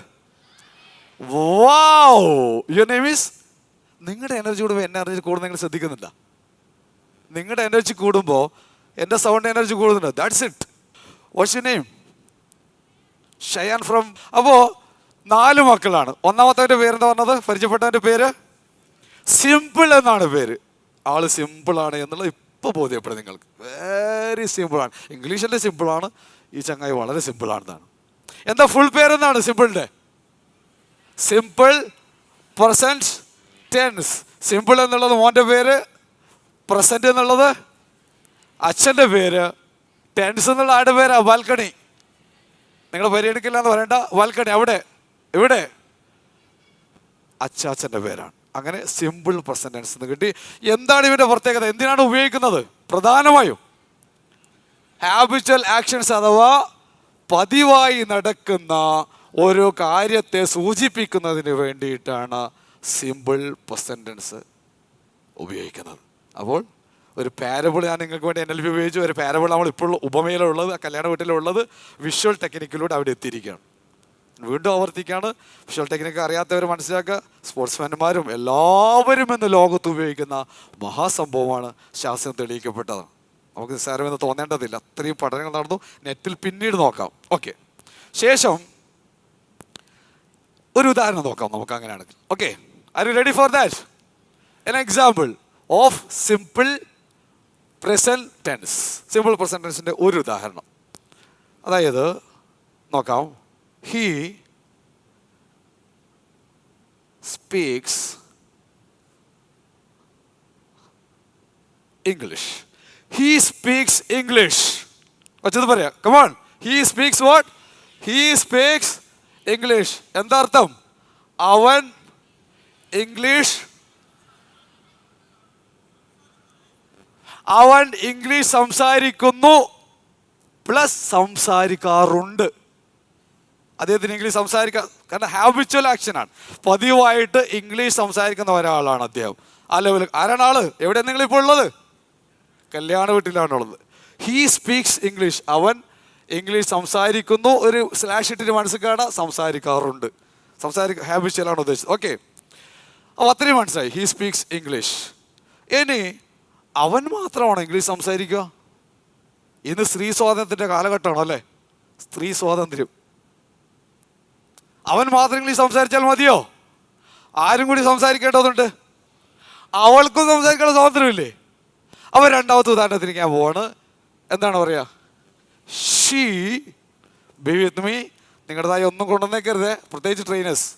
വാവ്, യുവർ നെയിം ഈസ്. നിങ്ങളുടെ എനർജി കൂടുമ്പോൾ എന്നെ എനർജി കൂടുന്ന നിങ്ങൾ ശ്രദ്ധിക്കുന്നുണ്ടോ? നിങ്ങളുടെ എനർജി കൂടുമ്പോൾ എൻ്റെ സൗണ്ട് എനർജി കൂടുന്നുണ്ട്. That's it. What's your name? Shayan from. അപ്പോൾ 4 മക്കളാണ്. ഒന്നാമത്തവൻ്റെ പേരെന്താ പറഞ്ഞത്? പരിചയപ്പെട്ടവൻ്റെ പേര് സിമ്പിൾ എന്നാണ് പേര്. ആള് സിമ്പിളാണ് എന്നുള്ളത് ഇപ്പോൾ ബോധ്യപ്പെടും നിങ്ങൾക്ക്. വെരി സിമ്പിളാണ്. ഇംഗ്ലീഷിൻ്റെ സിമ്പിളാണ്, ഈ ചങ്ങായി വളരെ സിമ്പിളാണെന്നാണ്. എന്താ ഫുൾ പേരെന്താണ് സിമ്പിളിൻ്റെ? Simple present tense. സിമ്പിൾ എന്നുള്ളത് മോൻ്റെ പേര്, പ്രസന്റ് എന്നുള്ളത് അച്ഛൻ്റെ പേര്, ടെൻസ് എന്നുള്ള ആരുടെ പേരാ? ബാൽക്കണി. നിങ്ങൾ പരിഗണിക്കില്ല എന്ന് പറയണ്ട. ബാൽക്കണി അവിടെ, ഇവിടെ അച്ഛൻ്റെ പേരാണ്. അങ്ങനെ സിമ്പിൾ പ്രസന്റ് ടെൻസ് എന്ന് കിട്ടി. എന്താണ് ഇവരുടെ പ്രത്യേകത? എന്തിനാണ് ഉപയോഗിക്കുന്നത്? പ്രധാനമായും ഹാബിച്വൽ ആക്ഷൻസ് അഥവാ പതിവായി നടക്കുന്ന ഓരോ കാര്യത്തെ സൂചിപ്പിക്കുന്നതിന് വേണ്ടിയിട്ടാണ് സിമ്പിൾ പ്രസന്റ് ടെൻസ് ഉപയോഗിക്കുന്നത്. അപ്പോൾ ഒരു പാരബിൾ ഞാൻ നിങ്ങൾക്ക് വേണ്ടി NLP ഉപയോഗിച്ചു. ഒരു പാരബിൾ നമ്മൾ ഇപ്പോൾ ഉപമയിലുള്ളത്, കല്യാണ വീട്ടിലുള്ളത്, വിഷ്വൽ ടെക്നിക്കിലൂടെ അവിടെ എത്തിയിരിക്കുകയാണ്. വീണ്ടും ആവർത്തിക്കുകയാണ്, വിഷ്വൽ ടെക്നിക്ക് അറിയാത്തവർ മനസ്സിലാക്കുക. സ്പോർട്സ്മാൻമാരും എല്ലാവരും ഇന്ന് ലോകത്ത് ഉപയോഗിക്കുന്ന മഹാസംഭവമാണ്, ശാസ്ത്രം തെളിയിക്കപ്പെട്ടതാണ്. നമുക്ക് നിസ്സാരമെന്ന് തോന്നേണ്ടതില്ല, അത്രയും പഠനങ്ങൾ നടന്നു. നെറ്റിൽ പിന്നീട് നോക്കാം. ഓക്കെ, ശേഷം ഒരു ഉദാഹരണം നോക്കാം നമുക്ക് അങ്ങനെയാണെങ്കിൽ. Okay, are you ready for that? An example of simple present tense. Simple present ടെൻസിൻ്റെ ഒരു ഉദാഹരണം. അതായത് നോക്കാം. He speaks English. He speaks English. വച്ചത് പറയാം. Come on. He speaks what? He speaks English. എന്താ അർത്ഥം? അവൻ ഇംഗ്ലീഷ് സംസാരിക്കുന്നു പ്ലസ് സംസാരിക്കാറുണ്ട്. അദ്ദേഹത്തിന് ഇംഗ്ലീഷ് സംസാരിക്കാൻ, കാരണം ഹാബിച്വൽ ആക്ഷനാണ്, പതിവായിട്ട് ഇംഗ്ലീഷ് സംസാരിക്കുന്ന ഒരാളാണ് അദ്ദേഹം. ആ ലെവൽ. ആരാണ് ആള്? എവിടെ നിങ്ങളിപ്പോൾ ഉള്ളത്? കല്യാണ വീട്ടിലാണുള്ളത്. He speaks English. അവൻ ഇംഗ്ലീഷ് സംസാരിക്കുന്നു. ഒരു സ്ലാഷ് ഇട്ടിട്ട് മനസ്സിൽ കാണാം, സംസാരിക്കാറുണ്ട്. ഹാബിച്വലാണ് ഉദ്ദേശിച്ചത്. ഓക്കെ, അപ്പോൾ അത്രയും മനസ്സിലായി. He speaks English. ഇനി അവൻ മാത്രമാണോ ഇംഗ്ലീഷ് സംസാരിക്കുക? ഇന്ന് സ്ത്രീ സ്വാതന്ത്ര്യത്തിൻ്റെ കാലഘട്ടമാണോ അല്ലേ? സ്ത്രീ സ്വാതന്ത്ര്യം. അവൻ മാത്രം ഇംഗ്ലീഷ് സംസാരിച്ചാൽ മതിയോ? ആരും കൂടി സംസാരിക്കേണ്ടതുണ്ട്. അവൾക്കും സംസാരിക്കേണ്ട സ്വാതന്ത്ര്യമില്ലേ? അവൻ രണ്ടാമത്തെ ഉദാഹരണത്തിന് ഞാൻ പോവാണ്. എന്താണ് പറയുക? She be with me. നിങ്ങളുടേതായി ഒന്നും കൊണ്ടുവന്നേക്കരുത്, പ്രത്യേകിച്ച് trainers.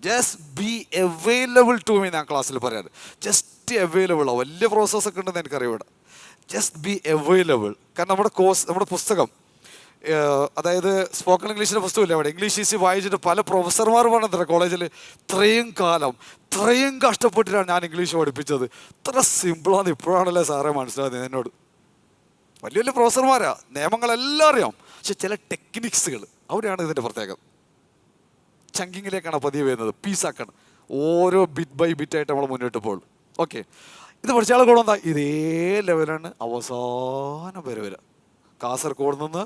Just be available to me. ഞാൻ ക്ലാസ്സിൽ പറയാറ് ജസ്റ്റ് അവൈലബിൾ. വലിയ പ്രോസസ്സൊക്കെ ഉണ്ടെന്ന് എനിക്കറിയാം ഇവിടെ. Just be available. കാരണം നമ്മുടെ പുസ്തകം, അതായത് സ്പോക്കൺ ഇംഗ്ലീഷിൻ്റെ പുസ്തകമില്ല അവിടെ, ഇംഗ്ലീഷ് ഈസി വായിച്ചിട്ട് പല പ്രൊഫസർമാർ പറഞ്ഞത്ര കോളേജിൽ ഇത്രയും കാലം ഇത്രയും കഷ്ടപ്പെട്ടിട്ടാണ് ഞാൻ ഇംഗ്ലീഷ് പഠിപ്പിച്ചത്. ഇത്ര സിമ്പിളാണ് ഇപ്പോഴാണല്ലേ സാറേ മനസ്സിലായത് എന്നോട്. വലിയ വലിയ പ്രൊഫസർമാരാ, നിയമങ്ങളെല്ലാം അറിയാം, പക്ഷെ ചില ടെക്നിക്സുകൾ, അവിടെയാണ് ഇതിൻ്റെ പ്രത്യേകത. ചങ്കിങ്ങിലേക്കാണ് പതിയെ വരുന്നത്, പീസാക്കണം. ഓരോ ബിറ്റ് ബൈ ബിറ്റായിട്ട് നമ്മൾ മുന്നോട്ട് പോകും. ഓക്കെ, ഇത് പഠിച്ച ആൾ കൂടെ എന്താ ഇതേ ലെവലാണ് അവസാനം വരെ വരിക. കാസർഗോഡ് നിന്ന്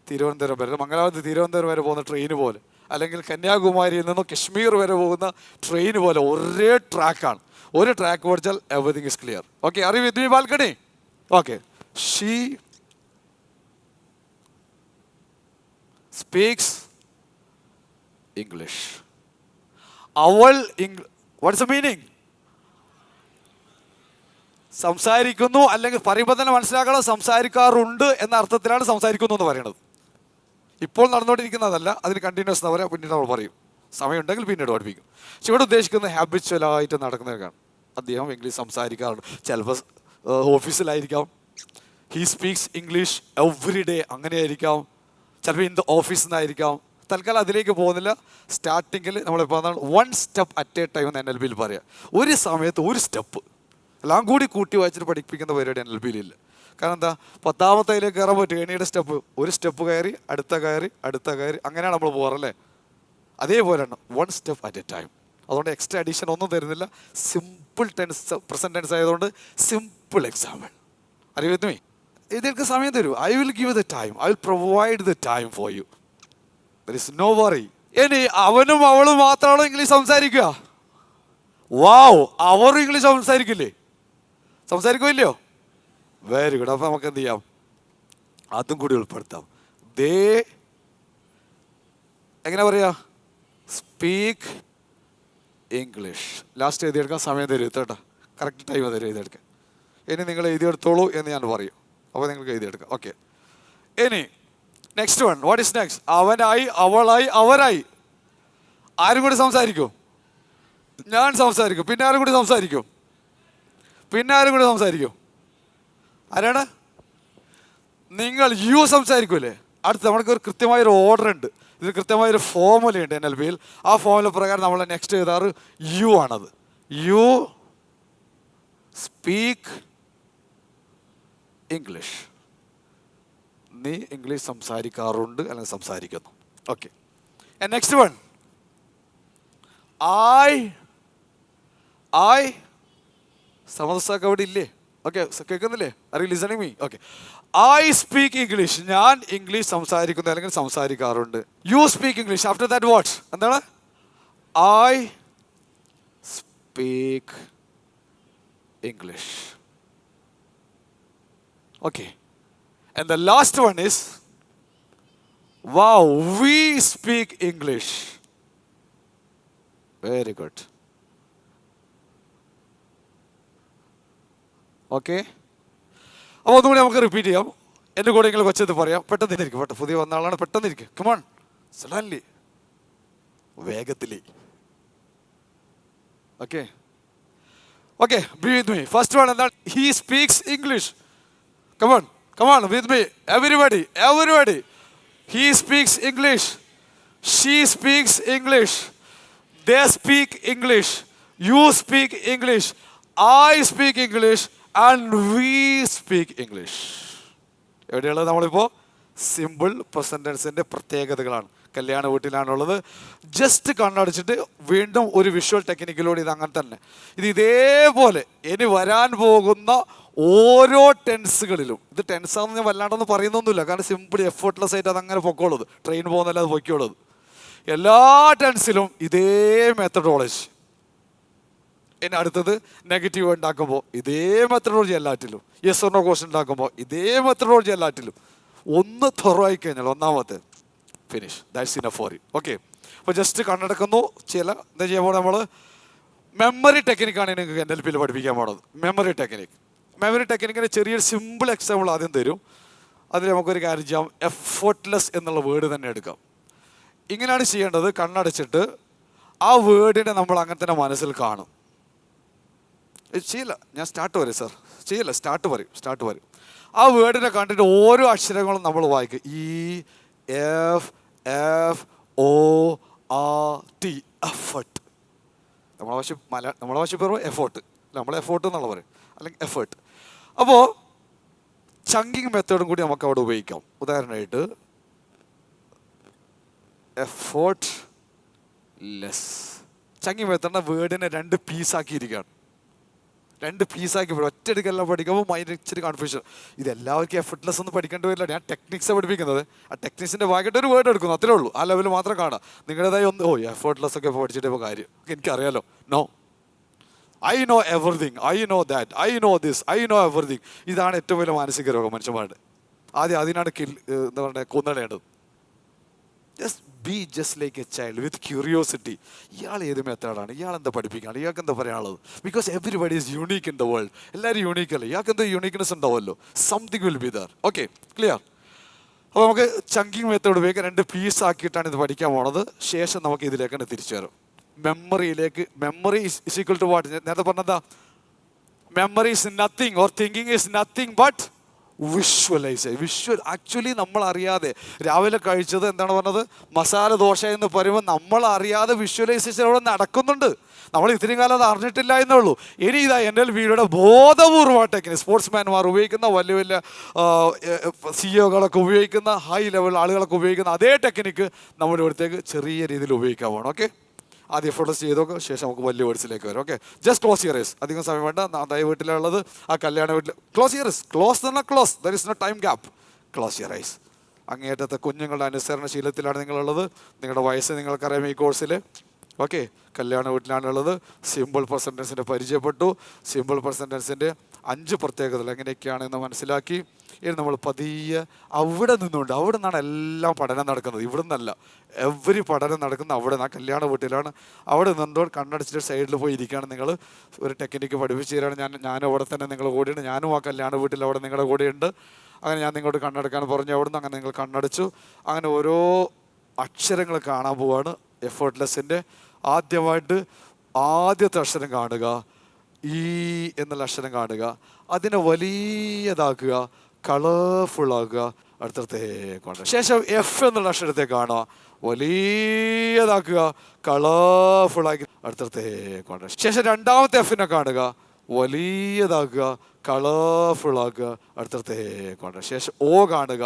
തിരുവനന്തപുരം വരെ, മംഗലാപുരത്ത് തിരുവനന്തപുരം വരെ പോകുന്ന ട്രെയിൻ പോലെ, അല്ലെങ്കിൽ കന്യാകുമാരിയിൽ നിന്ന് കശ്മീർ വരെ പോകുന്ന ട്രെയിൻ പോലെ ഒരേ ട്രാക്കാണ്. ഒരു ട്രാക്ക് പഠിച്ചാൽ എവറിങ് ഇസ് ക്ലിയർ. ഓക്കെ, അറിവ് with me balcony. Okay, she speaks English. അവൾ വാട്ട്സ് ദ മീനിങ്? സംസാരിക്കുന്നു, അല്ലെങ്കിൽ പറയുമ്പോൾ തന്നെ മനസ്സിലാക്കണം സംസാരിക്കാറുണ്ട് എന്ന അർത്ഥത്തിലാണ് സംസാരിക്കുന്നു എന്ന് പറയുന്നത്. ഇപ്പോൾ നടന്നുകൊണ്ടിരിക്കുന്നതല്ല, അതിന് കണ്ടിന്യൂസ് എന്ന് പറയാം, പിന്നീട് നമ്മൾ പറയും. സമയമുണ്ടെങ്കിൽ പിന്നീട് പഠിപ്പിക്കും. പക്ഷെ ഇവിടെ ഉദ്ദേശിക്കുന്നത് ഹാബിച്വലായിട്ട് നടക്കുന്നതൊക്കെയാണ്. അദ്ദേഹം ഇംഗ്ലീഷ് സംസാരിക്കാറുണ്ട്. ചിലപ്പോൾ ഓഫീസിലായിരിക്കാം, he speaks English every day, അങ്ങനെയായിരിക്കാം. ചിലപ്പോൾ ഇൻ ദ ഓഫീസിൽ നിന്നായിരിക്കാം. തൽക്കാലം അതിലേക്ക് പോകുന്നില്ല. സ്റ്റാർട്ടിങ്ങിൽ നമ്മളിപ്പോൾ one step at a time എന്ന് NLP-യിൽ പറയാം. ഒരു സമയത്ത് ഒരു സ്റ്റെപ്പ്, എല്ലാം കൂടി കൂട്ടി വായിച്ചിട്ട് പഠിപ്പിക്കുന്ന പരിപാടി NLP-യിലില്ല. കാരണം എന്താ, 10ാമത്തേലേക്ക് കയറാൻ പറ്റും. ഏണിയുടെ സ്റ്റെപ്പ്, ഒരു സ്റ്റെപ്പ് കയറി അടുത്ത കയറി അടുത്ത കയറി, അങ്ങനെയാണ് നമ്മൾ പോകാറല്ലേ. അതേപോലെയാണ് one step at a time. അതുകൊണ്ട് എക്സ്ട്രാ അഡീഷൻ ഒന്നും തരുന്നില്ല. സിമ്പിൾ ടെൻസ്, പ്രസന്റ് ടെൻസ് ആയതുകൊണ്ട് സിമ്പിൾ എക്സാമ്പിൾ. അറിയുന്നു മീ? ഇതിലേക്ക് സമയം തരൂ. I will give the time, I will provide the time for you. There is no worry. ഇനി അവനും അവളും മാത്രമാണോ ഇംഗ്ലീഷ് സംസാരിക്കുക? വാവ്, അവർ ഇംഗ്ലീഷ് സംസാരിക്കില്ലേ? സംസാരിക്കുമല്ലോ. Very good. അപ്പം നമുക്ക് എന്ത് ചെയ്യാം, അതും കൂടി ഉൾപ്പെടുത്താം. ദേ എങ്ങനെ പറയാ, സ്പീക്ക് ഇംഗ്ലീഷ്. ലാസ്റ്റ് എഴുതിയെടുക്കാൻ സമയം തരും കേട്ടോ, കറക്റ്റ് ടൈം തരും എഴുതിയെടുക്കാൻ. ഇനി നിങ്ങൾ എഴുതിയെടുത്തോളൂ എന്ന് ഞാൻ പറയും, അപ്പോൾ നിങ്ങൾക്ക് എഴുതിയെടുക്കാം. ഓക്കെ, ഇനി next one. What is next? അവനായി, അവളായി, അവരായി. ആരും കൂടി സംസാരിക്കും? ഞാൻ സംസാരിക്കും. പിന്നെ ആരും കൂടി സംസാരിക്കും? പിന്നെ ആരും കൂടി സംസാരിക്കും? ആരാണ്? നിങ്ങൾ. യു സംസാരിക്കൂലേ? അടുത്ത് നമ്മൾക്ക് ഒരു കൃത്യമായൊരു ഓർഡർ ഉണ്ട്, ഇതിന് കൃത്യമായൊരു ഫോമുലയുണ്ട് NLP-യിൽ. ആ ഫോമുല പ്രകാരം നമ്മൾ നെക്സ്റ്റ് എഴുതാറ് യു ആണത്. You speak English. നീ ഇംഗ്ലീഷ് സംസാരിക്കാറുണ്ട് അല്ലെങ്കിൽ സംസാരിക്കുന്നു. Okay, next one. ഐ സമസ്തക്ക് അവിടെ ഇല്ലേ? ഓക്കെ, കേൾക്കുന്നില്ലേ? Are you listening me? Okay, I speak English. ഞാൻ ഇംഗ്ലീഷ് സംസാരിക്കുന്നു അല്ലെങ്കിൽ സംസാരിക്കാറുണ്ട്. You speak English. After that what? എന്താണ്? I speak English. Okay, and the last one is wow, we speak English. Very good. Okay, അപ്പോൾ ഒന്നുകൂടി നമുക്ക് repeat ചെയ്യാം. എൻ്റെ കൂടെ നിങ്ങൾ കൊച്ചത് പറയാം. പെട്ടെന്ന് ഇരിക്കും, പെട്ടെന്ന്. പുതിയ വന്ന ആളാണ്, പെട്ടെന്ന് ഇരിക്കും. കമോൺ, സഡൻലി, വേഗത്തിലി. Okay okay, be with me. First one എന്താണ്? He speaks English. Come on come on, with me everybody, everybody. He speaks English. She speaks English. They speak English. You speak English. I speak English and we speak English. എവിടെയുള്ളത്? നമ്മളിപ്പോൾ simple present ടെൻസിൻ്റെ പ്രത്യേകതകളാണ്. കല്യാണ വീട്ടിലാണുള്ളത്. Just കണ്ണടച്ചിട്ട് വീണ്ടും ഒരു visual ടെക്നിക്കിലൂടെ ഇത് അങ്ങനെ തന്നെ, ഇത് ഇതേപോലെ ഇനി വരാൻ പോകുന്ന ഓരോ ടെൻസുകളിലും, ഇത് ടെൻസാണെന്ന് ഞാൻ വല്ലാണ്ടൊന്നും പറയുന്നൊന്നുമില്ല, കാരണം സിമ്പിൾ എഫേർട്ട്ലെസ് ആയിട്ട് അതങ്ങനെ പൊക്കോളത്. ട്രെയിൻ പോകുന്നല്ല, അത് പൊയ്ക്കോളത്. എല്ലാ ടെൻസിലും ഇതേ മെത്തഡോളജി. ഇനി അടുത്തത് നെഗറ്റീവ് ഉണ്ടാക്കുമ്പോൾ ഇതേ മെത്തഡോളജി എല്ലാറ്റിലും. യെസ് ഓർ നോ ക്വസ്റ്റ്യൻ ഉണ്ടാക്കുമ്പോൾ ഇതേ മെത്തഡോളജി എല്ലാറ്റിലും. ഒന്ന് തൊറവായി കഴിഞ്ഞാൽ ഒന്നാമത്തെ finish. That's enough for you. Okay, അപ്പോൾ ജസ്റ്റ് കണ്ണടക്കുന്നു. എന്താ ചെയ്യുമ്പോൾ നമ്മൾ മെമ്മറി ടെക്നിക്കാണ് നിങ്ങൾക്ക് NLP-യിൽ പഠിപ്പിക്കാൻ പോണത്. Memory technique. മെമ്മറി ടെക്നിക്കിന് ചെറിയൊരു സിമ്പിൾ എക്സാമ്പിൾ ആദ്യം തരും. അതിൽ നമുക്കൊരു കാര്യം ചെയ്യാം. എഫേർട്ട്ലെസ് എന്നുള്ള വേർഡ് തന്നെ എടുക്കാം. ഇങ്ങനെയാണ് ചെയ്യേണ്ടത്. കണ്ണടച്ചിട്ട് ആ വേർഡിനെ നമ്മൾ അങ്ങനെ തന്നെ മനസ്സിൽ കാണും. ചെയ്യില്ല, ഞാൻ സ്റ്റാർട്ട് പറയും സാർ. ചെയ്യില്ല, സ്റ്റാർട്ട് പറയും. ആ വേർഡിനെ കണ്ടിട്ട് ഓരോ അക്ഷരങ്ങളും നമ്മൾ വായിക്കും. EFFORT. എഫേർട്ട്. നമ്മളെ ഭാഷ പറയുമ്പോൾ എഫേർട്ട്, നമ്മളെ എഫേർട്ട് എന്നുള്ള പറയും, അല്ലെങ്കിൽ എഫേർട്ട്. അപ്പോൾ ചങ്കിങ് മെത്തേഡും കൂടി നമുക്ക് അവിടെ ഉപയോഗിക്കാം. ഉദാഹരണമായിട്ട് എഫേർട്ട് ലെസ്. ചങ്കിങ് മെത്തേഡിൻ്റെ വേർഡിനെ 2 പീസാക്കിയിരിക്കുകയാണ്. 2 പീസാക്കി ഒറ്റയടിക്കെല്ലാം പഠിക്കുമ്പോൾ മൈൻഡ് ഇച്ചിരി കൺഫ്യൂഷൻ. ഇതെല്ലാവർക്കും എഫർട്ട്ലെസ് ഒന്നും പഠിക്കേണ്ടി വരില്ല. ഞാൻ ടെക്നിക്സാണ് പഠിപ്പിക്കുന്നത്. ആ ടെക്നിക്സിൻ്റെ ഭാഗമായിട്ട് ഒരു വേർഡ് എടുക്കുന്നു, അത്രേ ഉള്ളൂ. ആ ലെവൽ മാത്രം കാണാം. നിങ്ങളുടേതായി ഒന്ന് എഫർട്ട്ലെസ് ഒക്കെ പഠിച്ചിട്ട് ഇപ്പോൾ കാര്യം എനിക്കറിയാലോ. No, I know everything, I know that, I know this, I know everything. ഇതാണ് ഏറ്റവും വലിയ മാനസിക രോഗം മനുഷ്യന്മാരുടെ. ആദ്യം അതിനാണ് എന്താ പറയുക, കൊന്നളേണ്ടത്. Just like a child with curiosity. ഇയാൾ ഏത് മെത്തേഡാണ്, ഇയാൾ എന്താ പഠിപ്പിക്കുകയാണ്, ഇയാൾക്ക് എന്താ പറയാനുള്ളത്? Because everybody is unique in the world. എല്ലാവരും യൂണീക്ക് അല്ലേ, ഇയാൾക്ക് എന്തോ യൂണീക്ക്നെസ് ഉണ്ടാവുമല്ലോ. Something will be there. Okay, clear? അപ്പോൾ നമുക്ക് ചങ്കിങ് മെത്തേഡ് ഉപയോഗിക്കാൻ 2 പീസ് ആക്കിയിട്ടാണ് ഇത് പഠിക്കാൻ പോണത്. ശേഷം നമുക്ക് ഇതിലേക്ക് തന്നെ തിരിച്ചു വരും. മെമ്മറിയിലേക്ക്. Memory is equal to what? നേരത്തെ പറഞ്ഞതാ, memory is nothing or thinking is nothing but visualise. Actually നമ്മൾ അറിയാതെ രാവിലെ കഴിച്ചത് എന്താണ് പറഞ്ഞത്, മസാല ദോശ എന്ന് പറയുമ്പോൾ നമ്മൾ അറിയാതെ വിഷ്വലൈസേഷൻ അവിടെ നടക്കുന്നുണ്ട്. നമ്മൾ ഇത്രയും കാലം അത് അറിഞ്ഞിട്ടില്ല എന്നേ ഉള്ളൂ. ഇനി ഇതാ NLPയുടെ ബോധപൂർവ്വ ടെക്നിക് സ്പോർട്സ്മാൻമാർ ഉപയോഗിക്കുന്ന, വലിയ വലിയ CEO-കളൊക്കെ ഉപയോഗിക്കുന്ന, ഹൈ ലെവൽ ആളുകളൊക്കെ ഉപയോഗിക്കുന്ന അതേ ടെക്നിക്ക് നമ്മുടെ ഇവിടത്തേക്ക് ചെറിയ രീതിയിൽ ഉപയോഗിക്കാൻ പോകണം. ഓക്കെ, ആദ്യം എഫോർട്ട്സ് ചെയ്തൊക്കെ ശേഷം നമുക്ക് വലിയ വേർഡ്സിലേക്ക് വരും. Okay, just close your ice. അധികം സമയം വേണ്ട. അതായത് വീട്ടിലുള്ളത് ആ കല്യാണ വീട്ടിൽ ക്ലോസ് യുവർ ഐസ്. ക്ലോസ് എന്ന് പറഞ്ഞാൽ close, there is no time gap. Close your eyes. അങ്ങേയറ്റത്തെ കുഞ്ഞുങ്ങളുടെ അനുസരണശീലത്തിലാണ് നിങ്ങളുള്ളത്. നിങ്ങളുടെ വയസ്സ് നിങ്ങൾക്കറിയാം ഈ കോഴ്സിൽ. ഓക്കെ, കല്യാണ വീട്ടിലാണുള്ളത്. സിമ്പിൾ പ്രസൻറ്റൻസിൻ്റെ പരിചയപ്പെട്ടു. സിമ്പിൾ പ്രസൻറ്റൻസിൻ്റെ 5 പ്രത്യേകതകൾ എങ്ങനെയൊക്കെയാണെന്ന് മനസ്സിലാക്കി. ഇനി നമ്മൾ പതിയെ അവിടെ നിന്നുകൊണ്ട്, അവിടെ നിന്നാണ് എല്ലാം പഠനം നടക്കുന്നത്, ഇവിടെ നിന്നല്ല. എവരി പഠനം നടക്കുന്നത് അവിടെ നിന്നാണ്, കല്യാണ വീട്ടിലാണ്. അവിടെ നിന്നുകൊണ്ട് കണ്ണടച്ചിട്ട് സൈഡിൽ പോയി ഇരിക്കുകയാണ്. നിങ്ങൾ ഒരു ടെക്നിക്ക് പഠിപ്പിച്ച് തരാണ്. ഞാനും അവിടെ തന്നെ നിങ്ങളുടെ കൂടെയുണ്ട്. ഞാനും ആ കല്യാണ വീട്ടിൽ അവിടെ നിങ്ങളുടെ കൂടെയുണ്ട്. അങ്ങനെ ഞാൻ നിങ്ങളോട് കണ്ണടക്കാൻ പറഞ്ഞു. അവിടെ നിന്ന് അങ്ങനെ നിങ്ങൾ കണ്ണടച്ചു. അങ്ങനെ ഓരോ അക്ഷരങ്ങൾ കാണാൻ പോവാണ്. എഫേർട്ട്ലെസ്സിൻ്റെ ആദ്യത്തെ അക്ഷരം കാണുക, ഈ എന്നുള്ള അക്ഷരം കാണുക. അതിനെ വലിയതാക്കുക, കളർഫുള്ളാക്കുക. അടുത്തടുത്തേക്ക് ശേഷം F എന്നുള്ള അക്ഷരത്തെ കാണുക, വലിയതാക്കുക, കളർഫുള്ളാക്കി. അടുത്തടുത്തേക്ക് ശേഷം രണ്ടാമത്തെ F-നെ കാണുക, വലിയതാക്കുക, കളർഫുള്ളാക്കുക. അടുത്തടുത്തേക്ക് ശേഷം O കാണുക,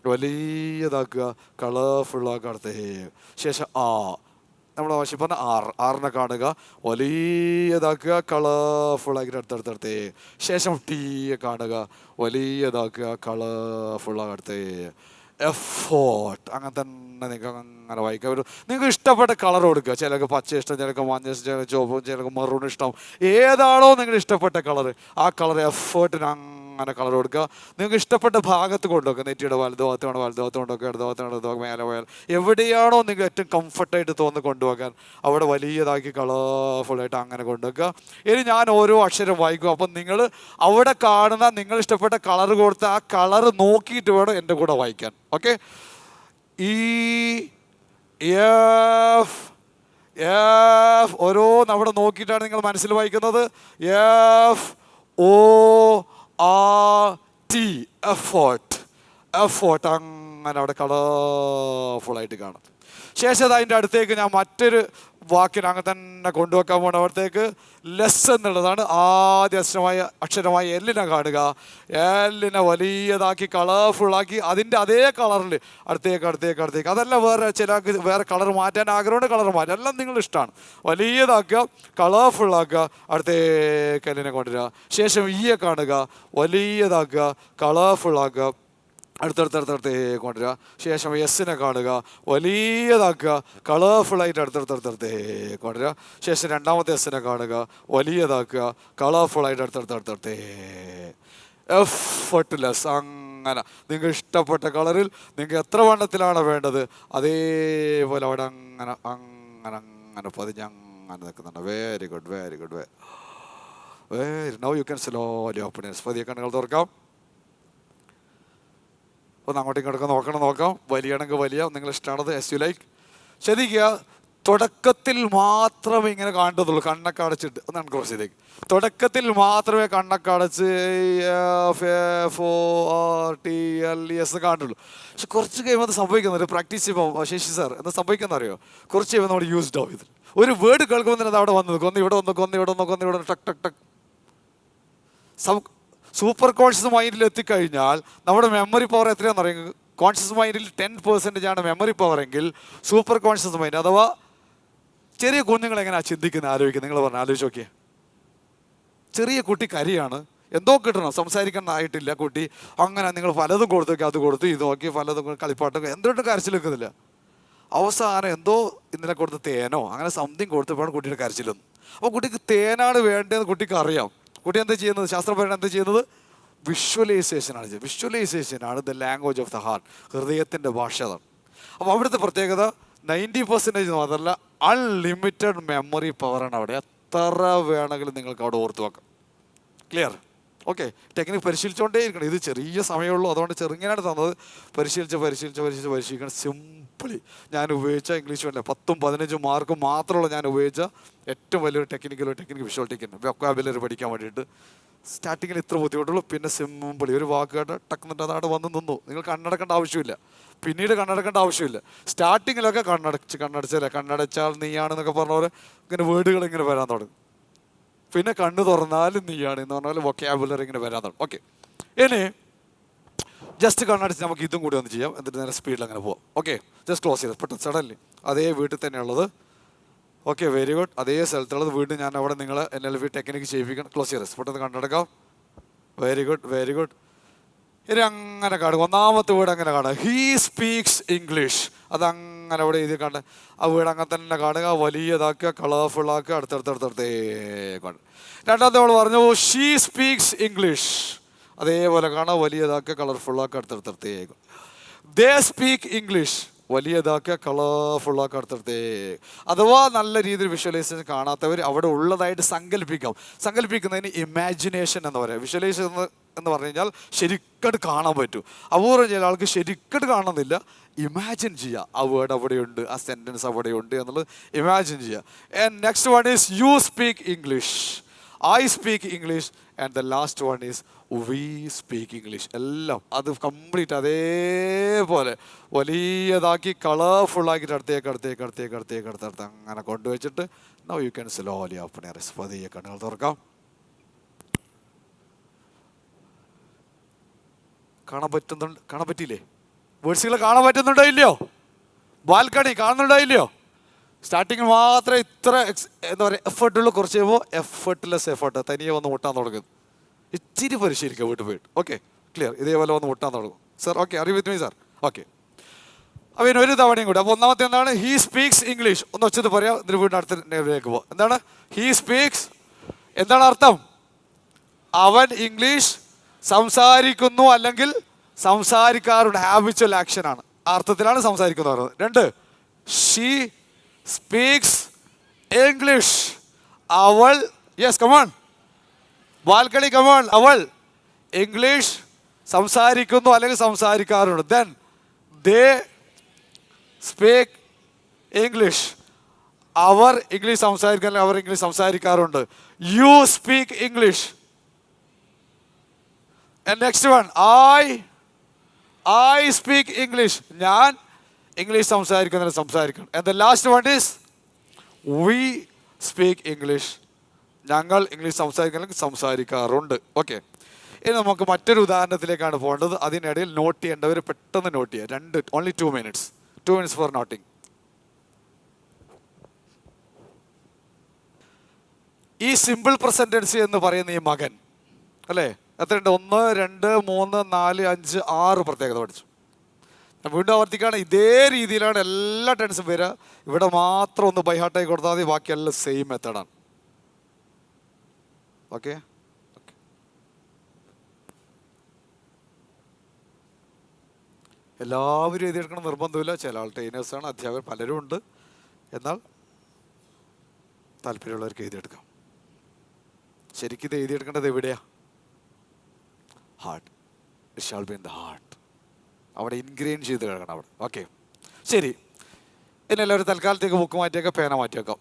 വലിയതാക്കുക, കളർഫുള്ളാക്കുക. അടുത്തേക്ക് ശേഷം നമ്മൾ ആവശ്യം പറഞ്ഞ ആറിനെ കാണുക, വലിയതാക്കുക, കളർഫുള്ളാക്കി. അടുത്തടുത്തടുത്തേ ശേഷം T കാണുക, വലിയതാക്കുക, കളർഫുള്ളാക്കി. അടുത്തേ എഫോർട്ട്. അങ്ങനെ തന്നെ നിങ്ങൾക്ക് അങ്ങനെ വായിക്കാൻ പറ്റും. നിങ്ങൾക്ക് ഇഷ്ടപ്പെട്ട കളർ കൊടുക്കുക. ചിലർക്ക് പച്ച ഇഷ്ടം, ചിലർക്ക് മഞ്ഞ, ചിലർക്ക് ചുവപ്പും, ചിലർക്ക് മെറൂൺ ഇഷ്ടം. ഏതാണോ നിങ്ങളുടെ ഇഷ്ടപ്പെട്ട കളർ, ആ കളർ എഫേർട്ടിന് അങ്ങനെ കളർ കൊടുക്കുക. നിങ്ങൾക്ക് ഇഷ്ടപ്പെട്ട ഭാഗത്ത് കൊണ്ടുവെക്കുക. നെറ്റിയുടെ വലതുഭാഗത്ത് കൊണ്ടുവെക്കുക, ഇടതുഭാഗത്ത് മേലെ പോയാൽ എവിടെയാണോ നിങ്ങൾക്ക് ഏറ്റവും കംഫർട്ടായിട്ട് തോന്നുന്നു കൊണ്ടുവെക്കാൻ, അവിടെ വലിയതാക്കി കളർഫുള്ളായിട്ട് അങ്ങനെ കൊണ്ടുവെക്കുക. ഇനി ഞാൻ ഓരോ അക്ഷരം വായിക്കും. അപ്പം നിങ്ങൾ അവിടെ കാണുന്ന നിങ്ങൾ ഇഷ്ടപ്പെട്ട കളർ കൊടുത്ത ആ കളർ നോക്കിയിട്ട് വേണം എൻ്റെ കൂടെ വായിക്കാൻ. ഓക്കെ, എഫ് ഓരോന്ന് അവിടെ നോക്കിയിട്ടാണ് നിങ്ങൾ മനസ്സിൽ വായിക്കുന്നത്. FORT എഫോർട്ട് അങ്ങനെ അവിടെ കളർഫുള്ളായിട്ട് കാണും. ശേഷം അതിൻ്റെ അടുത്തേക്ക് ഞാൻ മറ്റൊരു വാക്കിന് അങ്ങനെ തന്നെ കൊണ്ടുവെക്കാൻ പോകണം. അവിടത്തേക്ക് ലെസ് എന്നുള്ളതാണ് ആദ്യ അക്ഷരമായ എല്ലിനെ കാണുക. എല്ലിനെ വലിയതാക്കി കളർഫുള്ളാക്കി അതിൻ്റെ അതേ കളറിൽ അടുത്തേക്ക്. അതല്ല ചിലർക്ക് വേറെ കളർ മാറ്റാൻ ആഗ്രഹമുണ്ട്, കളർ മാറ്റാം. എല്ലാം നിങ്ങളുടെ ഇഷ്ടമാണ്. വലിയതാക്കുക, കളർഫുള്ളാക്കുക. അടുത്തേക്ക് എല്ലിനെ കൊണ്ടുവരിക. ശേഷം ഈയെ കാണുക, വലിയതാക്കുക, കളർഫുള്ളാക്കുക. അടുത്തടുത്തടുത്തടുത്തേ കൊണ്ടുവരിക. ശേഷം എസ്സിനെ കാണുക, വലിയതാക്കുക, കളർഫുള്ളായിട്ട് അടുത്തടുത്തടുത്തടുത്തേ കൊണ്ടുവരിക. ശേഷം രണ്ടാമത്തെ എസ്സിനെ കാണുക, വലിയതാക്കുക, കളർഫുള്ളായിട്ട് അടുത്തടുത്തടുത്തടുത്തേ. എഫർട്ട്ലെസ്. അങ്ങനെ നിങ്ങൾക്ക് ഇഷ്ടപ്പെട്ട കളറിൽ നിങ്ങൾക്ക് എത്ര വണ്ണത്തിലാണ് വേണ്ടത് അതേപോലെ അവിടെ അങ്ങനെ അങ്ങനെ അങ്ങനെ പതിഞ്ഞ് അങ്ങനെ നിൽക്കുന്നുണ്ട്. Very good. Now you can slowly open your eyes. പതിയെ കണ്ണുകൾ തുറക്കാം. ഒന്ന് അങ്ങോട്ടും ഇങ്ങോട്ടൊക്കെ നോക്കാം. വലിയാണെങ്കിൽ വലിയ, നിങ്ങൾ ഇഷ്ടമാണത് എസ് യു ലൈക്ക്. ശ്രദ്ധിക്കുക, തുടക്കത്തിൽ മാത്രമേ ഇങ്ങനെ കാണേണ്ടതുള്ളൂ. കണ്ണൊക്കെ അടച്ചിട്ട് ഒന്ന് ക്രോസ് ചെയ്തേക്ക്. തുടക്കത്തിൽ മാത്രമേ കണ്ണൊക്കെ അടച്ച് FORTLES കാണുള്ളൂ. പക്ഷെ കുറച്ച് കഴിയുമ്പോൾ അത് സംഭവിക്കുന്നത് പ്രാക്ടീസ് ചെയ്യുമ്പോൾ ശശി സാർ എന്താ സംഭവിക്കുന്നത് അറിയോ? കുറച്ച് കഴിയുമ്പോൾ നമ്മൾ യൂസ്ഡ് ആവും. ഇതിൽ ഒരു വേർഡ് കേൾക്കുമ്പോൾ തന്നെ അത് അവിടെ വന്നത് കൊന്ന് ഇവിടെ ഒന്ന് ടക്ക് ടക്ക് ടക്ക്. സൂപ്പർ കോൺഷ്യസ് മൈൻഡിൽ എത്തിക്കഴിഞ്ഞാൽ നമ്മുടെ മെമ്മറി പവർ എത്രയാണെന്ന് പറയും. കോൺഷ്യസ് മൈൻഡിൽ 10% ആണ് മെമ്മറി പവർ എങ്കിൽ സൂപ്പർ കോൺഷ്യസ് മൈൻഡ് അഥവാ ചെറിയ കുഞ്ഞുങ്ങൾ എങ്ങനെയാണ് ചിന്തിക്കുന്നത്, ആലോചിക്കുന്നത്? നിങ്ങൾ പറഞ്ഞാൽ ആലോചിച്ച് നോക്കിയേ. ചെറിയ കുട്ടി കരിയാണ്, എന്തോ കിട്ടണം, സംസാരിക്കാനായിട്ടില്ല കുട്ടി. അങ്ങനെ നിങ്ങൾ പലതും കൊടുത്തു, അത് കൊടുത്തു, ഇത് നോക്കി, പലതും കളിപ്പാട്ടം, എന്തുകൊണ്ടും കരച്ചിൽ വെക്കുന്നില്ല. അവസാനം എന്തോ ഇന്നലെ കൊടുത്ത തേനോ അങ്ങനെ സംതിങ് കൊടുത്തപ്പോഴാണ് കുട്ടിയുടെ കരച്ചിലൊന്നും. അപ്പോൾ കുട്ടിക്ക് തേനാണ് വേണ്ടതെന്ന് കുട്ടിക്ക് അറിയാം. കുട്ടി എന്താ ചെയ്യുന്നത്? ശാസ്ത്രപരമാണ് എന്താ ചെയ്യുന്നത്? വിഷ്വലൈസേഷനാണ് ചെയ്യുന്നത്. വിഷ്വലൈസേഷനാണ് the language of the heart, ഹൃദയത്തിൻ്റെ ഭാഷ. അതാണ്. അപ്പോൾ അവിടുത്തെ പ്രത്യേകത 90% മാത്രമല്ല, അൺലിമിറ്റഡ് മെമ്മറി പവറാണ് അവിടെ. എത്ര വേണമെങ്കിലും നിങ്ങൾക്ക് അവിടെ ഓർത്ത് വെക്കാം. ക്ലിയർ? ഓക്കെ. ടെക്നിക്ക് പരിശീലിച്ചുകൊണ്ടേ ഇരിക്കണം. ഇത് ചെറിയ സമയമുള്ളൂ, അതുകൊണ്ട് ചെറുങ്ങനെയാണ് തന്നത്. പരിശീലിക്കണം. സിമ്പിളി ഞാൻ ഉപയോഗിച്ച ഇംഗ്ലീഷ് വേണ്ട 10-15 മാർക്ക് മാത്രമുള്ള ഞാൻ ഉപയോഗിച്ച ഏറ്റവും വലിയൊരു ടെക്നിക്ക് വിഷ്വൽ ടെക്നിക്ക്, വൊക്കാബുലറി പഠിക്കാൻ വേണ്ടിയിട്ട്. സ്റ്റാർട്ടിങ്ങിൽ ഇത്ര ബുദ്ധിമുട്ടുള്ളൂ, പിന്നെ സിമ്പിളി ഒരു വാക്ക് കേട്ട് ടക്കുന്നിട്ട് അതവിടെ വന്ന് നിന്നു. നിങ്ങൾ കണ്ണടക്കേണ്ട ആവശ്യമില്ല, പിന്നീട് കണ്ണടക്കേണ്ട ആവശ്യമില്ല. സ്റ്റാർട്ടിങ്ങിലൊക്കെ കണ്ണടച്ചാൽ നീയാണെന്നൊക്കെ പറഞ്ഞ പോലെ ഇങ്ങനെ വേർഡുകൾ ഇങ്ങനെ വരാൻ തുടങ്ങും. പിന്നെ കണ്ണ് തുറന്നാലും നീയാണ് എന്ന് പറഞ്ഞ പോലെ വൊക്കാബുലറി ഇങ്ങനെ വരാൻ തുടങ്ങും. ഓക്കെ. ഇനി ജസ്റ്റ് കണ്ണടച്ച് നമുക്ക് ഇതും കൂടി ഒന്ന് ചെയ്യാം, എന്നിട്ട് നേരെ സ്പീഡിൽ അങ്ങനെ പോവാം. ഓക്കെ. ജസ്റ്റ് ക്ലോസ് ചെയ്ത് പെട്ടെന്ന് സഡൻലി അതേ വീട്ടിൽ തന്നെയുള്ളത്. Okay, very good. അതേ സ്ഥലത്തുള്ളത് വീണ്ടും ഞാൻ അവിടെ നിങ്ങളെ NLP ടെക്നിക്ക് ചെയ്യിപ്പിക്കണം. ക്ലോസ് ചെയ്ത് പെട്ടെന്ന് കണ്ടെടുക്കാം. Very good. ഇനി അങ്ങനെ കാണുക. ഒന്നാമത്തെ വീട് അങ്ങനെ കാണുക, ഹീ സ്പീക്സ് ഇംഗ്ലീഷ്. അതങ്ങനെ അവിടെ എഴുതി കാണുക. ആ വീട് അങ്ങനെ തന്നെ കാണുക, വലിയതാക്കുക, കളർഫുള്ളാക്കുക, അടുത്തടുത്തടുത്തടുത്തേ കാണുക. രണ്ടാമത്തെ അവൾ പറഞ്ഞു ഷീ സ്പീക്സ് ഇംഗ്ലീഷ്. അതേപോലെ കാണാം, വലിയതാക്കുക, കളർഫുള്ളാക്കുക, അടുത്തടുത്തടുത്തേ. ദേ സ്പീക്ക് ഇംഗ്ലീഷ്. വലിയതാക്കുക, കളർഫുള്ളാക്കുക, അടുത്തടുത്തേ. അഥവാ നല്ല രീതിയിൽ വിഷ്വലൈസേഷൻ കാണാത്തവർ അവിടെ ഉള്ളതായിട്ട് സങ്കല്പിക്കുന്നതിന് ഇമാജിനേഷൻ എന്ന് പറയാം. വിഷ്വലൈസേഷൻ എന്ന് പറഞ്ഞു കഴിഞ്ഞാൽ ശരിക്കട്ട് കാണാൻ പറ്റും. അപൂർവം ചില ആൾക്ക് ശരിക്കട്ട് കാണുന്നില്ല, ഇമാജിൻ ചെയ്യുക. ആ വേർഡ് അവിടെയുണ്ട്, ആ സെൻറ്റൻസ് അവിടെയുണ്ട് എന്നുള്ളത് ഇമാജിൻ ചെയ്യുക. And next one is you speak English, I speak English, and the last one is we speak English. എല്ലാം അത് കംപ്ലീറ്റ് അതേപോലെ വലിയതാക്കി കളർഫുള്ളാക്കിയിട്ട് അടുത്തേക്ക് അങ്ങനെ കൊണ്ടുവച്ചിട്ട് now you can slowly open your eyes. പതിയെ കണ്ണുകൾ തുറക്കാം. കാണാൻ പറ്റിയില്ലേ? വേർഡ്സുകൾ കാണാൻ പറ്റുന്നുണ്ടോ ഇല്ലയോ? ബാൽക്കണി കാണുന്നുണ്ടോ ഇല്ലയോ? സ്റ്റാർട്ടിങ്ങിൽ മാത്രമേ ഇത്ര എന്താ പറയുക എഫേർട്ടുള്ളൂ. കുറച്ച് കഴിയുമ്പോൾ എഫേർട്ട്ലെസ് എഫേർട്ട് തനിയെ വന്ന് മുട്ടാൻ തുടങ്ങും. ഇച്ചിരി പരിശീലിക്കുക വീട്ടിൽ പോയിട്ട്. Okay, clear? ഇതേപോലെ വന്ന് മുട്ടാൻ തുടങ്ങും. സാർ ഓക്കെ, അറിവ് വിത്ത് മീ സാർ. ഓക്കെ. അപ്പോൾ ഇനി ഒരു തവണയും കൂടി. അപ്പോൾ ഒന്നാമത്തെ എന്താണ്? He speaks English. ഒന്ന് വെച്ചത് പറയാം, ഇതിന് വീണ്ടും അടുത്ത ലെവലിലേക്ക് പോകാം. എന്താണ് ഹീ സ്പീക്സ്? എന്താണ് അർത്ഥം? അവൻ ഇംഗ്ലീഷ് സംസാരിക്കുന്നു അല്ലെങ്കിൽ സംസാരിക്കാറുണ്ട്. ഹാബിച്വൽ ആക്ഷനാണ്, അർത്ഥത്തിലാണ് സംസാരിക്കുന്നത് പറയുന്നത്. 2, ഷീ സ്പീക്സ് ഇംഗ്ലീഷ്. അവൾ, യെസ് കമോൺ ബാൽക്കണി കമോൺ, അവൾ ഇംഗ്ലീഷ് സംസാരിക്കുന്നു അല്ലെങ്കിൽ സംസാരിക്കാറുണ്ട്. Then they speak English. അവർ ഇംഗ്ലീഷ് സംസാരിക്കാൻ, അവർ ഇംഗ്ലീഷ് സംസാരിക്കാറുണ്ട്. You speak English. And next one, I speak English. ഞാൻ ഇംഗ്ലീഷ് സംസാരിക്കണം. And the last one is we speak English. ഞങ്ങൾ ഇംഗ്ലീഷ് സംസാരിക്കാറുണ്ട്. ഓക്കെ. ഇനി നമുക്ക് മറ്റൊരു ഉദാഹരണത്തിലേക്കാണ് പോകേണ്ടത്. അതിനിടയിൽ നോട്ട് ചെയ്യേണ്ടവർ പെട്ടെന്ന് നോട്ട് ചെയ്യുക. only 2 minutes. 2 minutes for noting. ഈ സിമ്പിൾ പ്രസന്റ് എന്ന് പറയുന്ന ഈ മകൻ അല്ലേ, എത്രയുണ്ട്? 1, 2, 3, 4, 5, 6 പ്രത്യേകത പഠിച്ചു. ഞാൻ വീണ്ടും ആവർത്തിക്കുകയാണ്, ഇതേ രീതിയിലാണ് എല്ലാ ടെൻസും വരിക. ഇവിടെ മാത്രം ഒന്ന് ബൈഹാർട്ടായി കൊടുത്താൽ മതി, ബാക്കിയെല്ലാം സെയിം മെത്തേഡാണ്. ഓക്കെ. എല്ലാവരും എഴുതിയെടുക്കണം നിർബന്ധമില്ല. ചില ആൾ ട്രെയിനേഴ്സാണ്, അധ്യാപകർ പലരും ഉണ്ട്. എന്നാൽ താല്പര്യമുള്ളവർക്ക് എഴുതിയെടുക്കാം. ശരിക്കും ഇത് എഴുതിയെടുക്കേണ്ടത് എവിടെയാണ്? Heart. It shall be in the heart. അവിടെ ഇൻഗ്രെയിൻ ചെയ്ത് കിടക്കണം അവിടെ. ഓക്കെ, ശരി. ഇനി എല്ലാവരും തൽക്കാലത്തേക്ക് ബുക്ക് മാറ്റിയേക്കാം, പേന മാറ്റിയേക്കാം.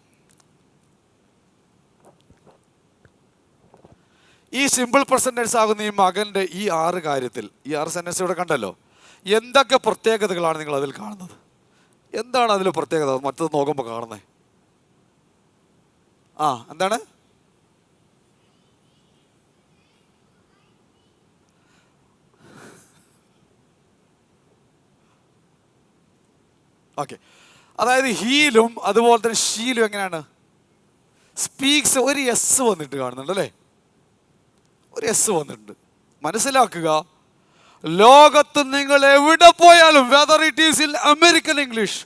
ഈ സിമ്പിൾ പ്രസന്റൻസ് ആകുന്ന ഈ മകൻ്റെ ഈ 6 കാര്യത്തിൽ, ഈ 6 സെന്റൻസ് ഇവിടെ കണ്ടല്ലോ, എന്തൊക്കെ പ്രത്യേകതകളാണ് നിങ്ങൾ അതിൽ കാണുന്നത്? എന്താണ് അതിൽ പ്രത്യേകത മറ്റത് നോക്കുമ്പോൾ കാണുന്നത്? എന്താണ്? ഓക്കെ, അതായത് ഹീലും അതുപോലെ തന്നെ ഷീലും എങ്ങനെയാണ്? സ്പീക്സ് ഒരു എസ് വന്നിട്ട് കാണുന്നുണ്ട് അല്ലേ? ഒരു എസ് വന്നിട്ടുണ്ട്. മനസ്സിലാക്കുക, ലോകത്ത് നിങ്ങൾ എവിടെ പോയാലും, whether it is in American English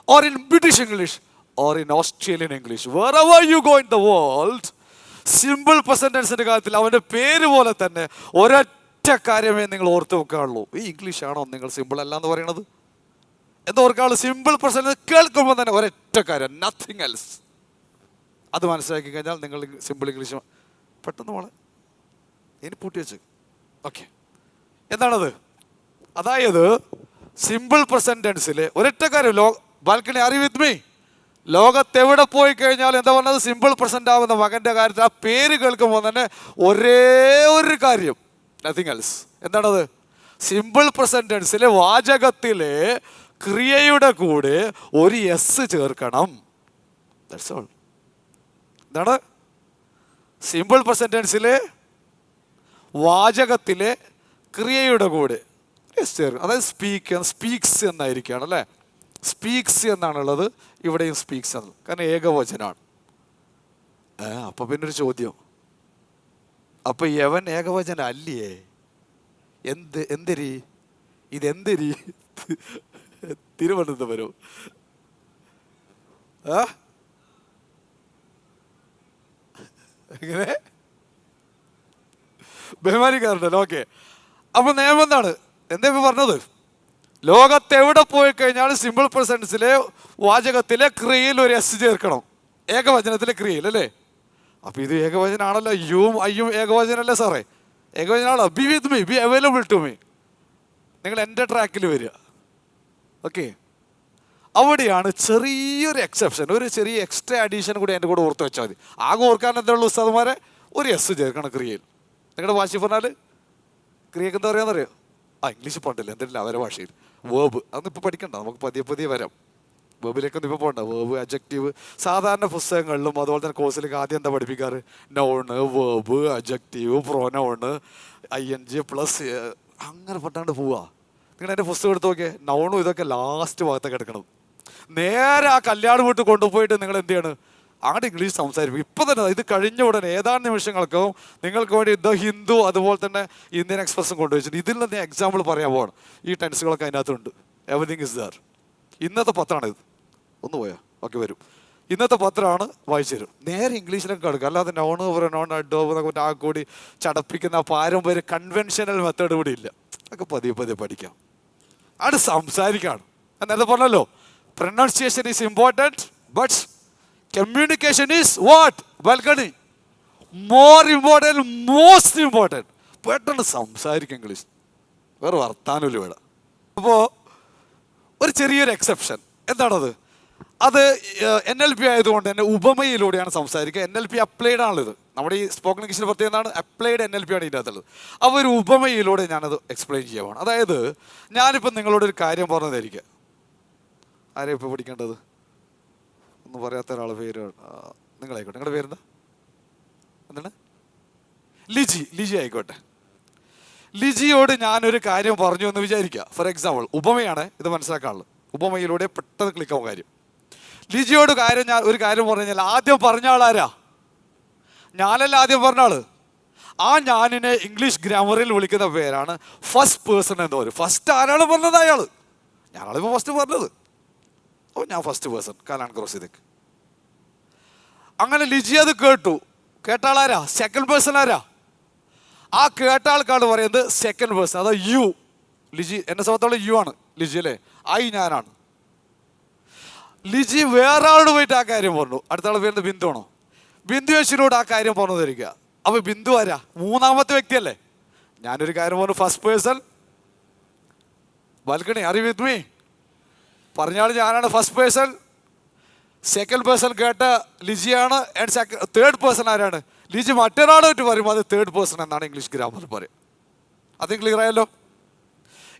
or in British English or in Australian English, wherever you go in the world, simple present കാര്യത്തിൽ അവൻ്റെ പേര് പോലെ തന്നെ ഒരൊറ്റ കാര്യമേ നിങ്ങൾ ഓർത്ത് വെക്കാനുള്ളൂ. ഈ ഇംഗ്ലീഷ് ആണോ നിങ്ങൾ സിമ്പിൾ അല്ല എന്ന് പറയുന്നത്? എന്താ ഓർക്കാനുള്ളൂ? സിമ്പിൾ പ്രസന്റ് കേൾക്കുമ്പോൾ തന്നെ ഒരൊറ്റ കാര്യം, നത്തിങ് എൽസ്. അത് മനസ്സിലാക്കി കഴിഞ്ഞാൽ നിങ്ങൾ സിമ്പിൾ ഇംഗ്ലീഷ് പെട്ടെന്ന് മോളെ ഇനി പൂട്ടി വെച്ച്. ഓക്കെ, എന്താണത്? അതായത് സിമ്പിൾ പ്രസന്റ് ടെൻസിലെ ഒരൊറ്റ കാര്യം, balcony are you with me? ലോകത്തെവിടെ പോയി കഴിഞ്ഞാൽ എന്താ പറഞ്ഞത്? സിമ്പിൾ പ്രസന്റ് ആവുന്ന മകൻ്റെ കാര്യത്തിൽ ആ പേര് കേൾക്കുമ്പോൾ തന്നെ ഒരേ ഒരു കാര്യം, നത്തിങ് എൽസ്. എന്താണത്? സിമ്പിൾ പ്രസന്റ് ടെൻസിലെ വാചകത്തിലെ ക്രിയയുടെ കൂടെ ഒരു എസ് ചേർക്കണം. That's all. എന്താണ്? സിമ്പിൾ പ്രസന്റ് ടെൻസിലെ വാചകത്തിലെ ക്രിയയുടെ കൂടെ എസ് ചേർക്കണം. അതായത് സ്പീക്സ് എന്നായിരിക്കുകയാണ് അല്ലേ? സ്പീക്സ് എന്നാണുള്ളത്, ഇവിടെയും സ്പീക്സ് ആണ്, കാരണം ഏകവചനാണ്. അപ്പൊ പിന്നൊരു ചോദ്യം, അപ്പൊ യവൻ ഏകവചന അല്ലേ? എന്തരി ഇതെന്തരി തിരുവനന്തപുരം എങ്ങനെ ബഹുമാനിക്കാറുണ്ടല്ലോ. ഓക്കെ, അപ്പൊ നിയമം എന്താണ്? എന്താ ഇപ്പൊ പറഞ്ഞത്? ലോകത്തെവിടെ പോയി കഴിഞ്ഞാൽ സിമ്പിൾ പ്രസൻസിലെ വാചകത്തിലെ ക്രിയയിൽ ഒരു എസ് ചേർക്കണം, ഏകവചനത്തിലെ ക്രിയയിൽ അല്ലേ? അപ്പൊ ഇത് ഏകവചനാണല്ലോ, യും അയ്യും ഏകവചനല്ലേ സാറേ? ഏകവചനാണല്ലോ. Be with me, be available to me. നിങ്ങൾ എൻ്റെ ട്രാക്കിൽ വരിക. ഓക്കെ, അവിടെയാണ് ചെറിയൊരു എക്സെപ്ഷൻ, ഒരു ചെറിയ എക്സ്ട്രാ അഡീഷൻ കൂടി എൻ്റെ കൂടെ ഓർത്ത് വെച്ചാൽ മതി. ആകെ ഓർക്കാൻ എന്താ ഉള്ളൂ ഉസ്താദുമാരെ? ഒരു എസ് ചേർക്കണം ക്രിയയിൽ. നിങ്ങളുടെ ഭാഷയിൽ പറഞ്ഞാൽ ക്രിയക്ക് എന്താ പറയാന്നറിയോ? ഇംഗ്ലീഷ് പോകണ്ടല്ലോ, എന്തെങ്കിലും അവരെ ഭാഷയിൽ വേർബ്. അതൊന്നും ഇപ്പോൾ പഠിക്കണ്ട, നമുക്ക് പതിയെ പതിയെ വരാം. വേർബിലേക്കൊന്നും ഇപ്പോൾ പോകണ്ട. Verb, adjective. സാധാരണ പുസ്തകങ്ങളിലും അതുപോലെ തന്നെ കോഴ്സിലേക്ക് ആദ്യം എന്താ പഠിപ്പിക്കാറ്? Noun, verb, adjective, pronoun, ING plus അങ്ങനെ പെട്ടാണ്ട് പോവുക. നിങ്ങൾ എൻ്റെ പുസ്തകം എടുത്ത് നോക്കിയേ, നൗണും ഇതൊക്കെ ലാസ്റ്റ് ഭാഗത്തൊക്കെ എടുക്കണം. നേരെ ആ കല്യാണം വീട്ടിൽ കൊണ്ടുപോയിട്ട് നിങ്ങൾ എന്ത് ചെയ്യണം? അങ്ങോട്ട് ഇംഗ്ലീഷ് സംസാരിക്കും. ഇപ്പം തന്നെ ഇത് കഴിഞ്ഞ ഉടനെ ഏതാനും നിമിഷങ്ങൾക്കും നിങ്ങൾക്ക് വേണ്ടി ദ ഹിന്ദു അതുപോലെ തന്നെ ഇന്ത്യൻ എക്സ്പ്രസും കൊണ്ടുവച്ചിട്ടുണ്ട്. ഇതിൽ നിന്ന് എക്സാമ്പിൾ പറയാൻ പോകണം. ഈ ടെൻസുകളൊക്കെ അതിനകത്തുണ്ട്. Everything is there. ഇന്നത്തെ പത്രമാണ് ഇത്. ഒന്ന് പോയാൽ ഓക്കെ വരും. ഇന്നത്തെ പത്രമാണ് വായിച്ചു തരും. നേരെ ഇംഗ്ലീഷിലൊക്കെ കിടക്കും. അല്ലാതെ നോൺ നോൺ അഡോബ് എന്നൊക്കെ ആ കൂടി ചടപ്പിക്കുന്ന പാരമ്പര്യ കൺവെൻഷനൽ മെത്തേഡ് കൂടി ഇല്ല. അതൊക്കെ പതിയെ പതിയെ പഠിക്കാം. അത് സംസാരിക്കാണ്. നേരത്തെ പറഞ്ഞല്ലോ, pronunciation is important, but communication is what? Balcony more important, most important. പെട്ടെന്ന് സംസാരിക്കും ഇംഗ്ലീഷ്, വേറെ വർത്താനമില്ല ഇവിടെ. അപ്പോൾ ഒരു ചെറിയൊരു എക്സെപ്ഷൻ എന്താണത്? അത് NLP ആയതുകൊണ്ട് തന്നെ ഉപമയിലൂടെയാണ് സംസാരിക്കുക. NLP അപ്ലൈഡ് ആണല്ലോ. നമ്മുടെ ഈ സ്പോക്കൺ ഇംഗ്ലീഷിൻ്റെ പ്രത്യേകത എന്താണ്? അപ്ലൈഡ് NLP ആണ് ഇതിൻ്റെ അകത്തുള്ളത്. അപ്പോൾ ഒരു ഉപമയിലൂടെ ഞാനത് എക്സ്പ്ലെയിൻ ചെയ്യുവാണ്. അതായത് ഞാനിപ്പം നിങ്ങളോടൊരു കാര്യം പറഞ്ഞതായിരിക്കുക. ആരെയും ഇപ്പോൾ പഠിക്കേണ്ടത്? ഒന്നും പറയാത്ത ഒരാളെ പേര് നിങ്ങളായിക്കോട്ടെ. നിങ്ങളുടെ പേരെന്താ? എന്താണ്? ലിജി ആയിക്കോട്ടെ. ലിജിയോട് ഞാനൊരു കാര്യം പറഞ്ഞു എന്ന് വിചാരിക്കുക. ഫോർ എക്സാമ്പിൾ, ഉപമയാണ് ഇത്, മനസ്സിലാക്കാനുള്ളത്. ഉപമയിലൂടെ പെട്ടെന്ന് ക്ലിക്കാവും കാര്യം. ലിജിയോട് ഞാൻ ഒരു കാര്യം പറഞ്ഞു കഴിഞ്ഞാൽ ആദ്യം പറഞ്ഞ ആളാരാ? ഞാനല്ല ആദ്യം പറഞ്ഞ ആള്. ആ ഞാനിനെ ഇംഗ്ലീഷ് ഗ്രാമറിൽ വിളിക്കുന്ന പേരാണ് ഫസ്റ്റ് പേഴ്സൺ എന്ന് പറയും. ഫസ്റ്റ് ആരാണ് പറഞ്ഞത്? അയാള്. ഞാനാളിപ്പോൾ ഫസ്റ്റ് പറഞ്ഞത്. ഞാൻ ഫസ്റ്റ് പേഴ്സൺ കാലാണ് ക്രോസ് ചെയ്തേക്ക്. അങ്ങനെ ലിജി അത് കേട്ടു. കേട്ടാളാരാ? സെക്കൻഡ് പേഴ്സൺ ആരാ? ആ കേട്ട ആൾക്കാണ് പറയുന്നത് സെക്കൻഡ് പേഴ്സൺ. അതാ യു. ലിജി എന്നെ സംബന്ധിച്ചോളം യു ആണ് ലിജി അല്ലേ? ഞാനാണ്. ലിജി വേറെ ആളോട് പോയിട്ട് ആ കാര്യം പറഞ്ഞു. അടുത്ത ആൾ പേരുന്നത് ബിന്ദു ആണോ? ബിന്ദു യേശുവിനോട് ആ കാര്യം പറഞ്ഞു തരിക. അപ്പൊ ബിന്ദു ആരാ? മൂന്നാമത്തെ വ്യക്തിയല്ലേ? ഞാനൊരു കാര്യം പറഞ്ഞു first person. Balcony are you with me? പറഞ്ഞാൽ ഞാനാണ് ഫസ്റ്റ് പേഴ്സൺ. സെക്കൻഡ് പേഴ്സൺ കേട്ട ലിജിയാണ്. ആൻഡ് തേർഡ് പേഴ്സൺ ആരാണ്? ലിജി മറ്റൊരാളായിട്ട് പറയുമ്പോൾ അത് തേർഡ് പേഴ്സൺ എന്നാണ് ഇംഗ്ലീഷ് ഗ്രാമറിൽ പറയും. അത് ക്ലിയർ ആയല്ലോ?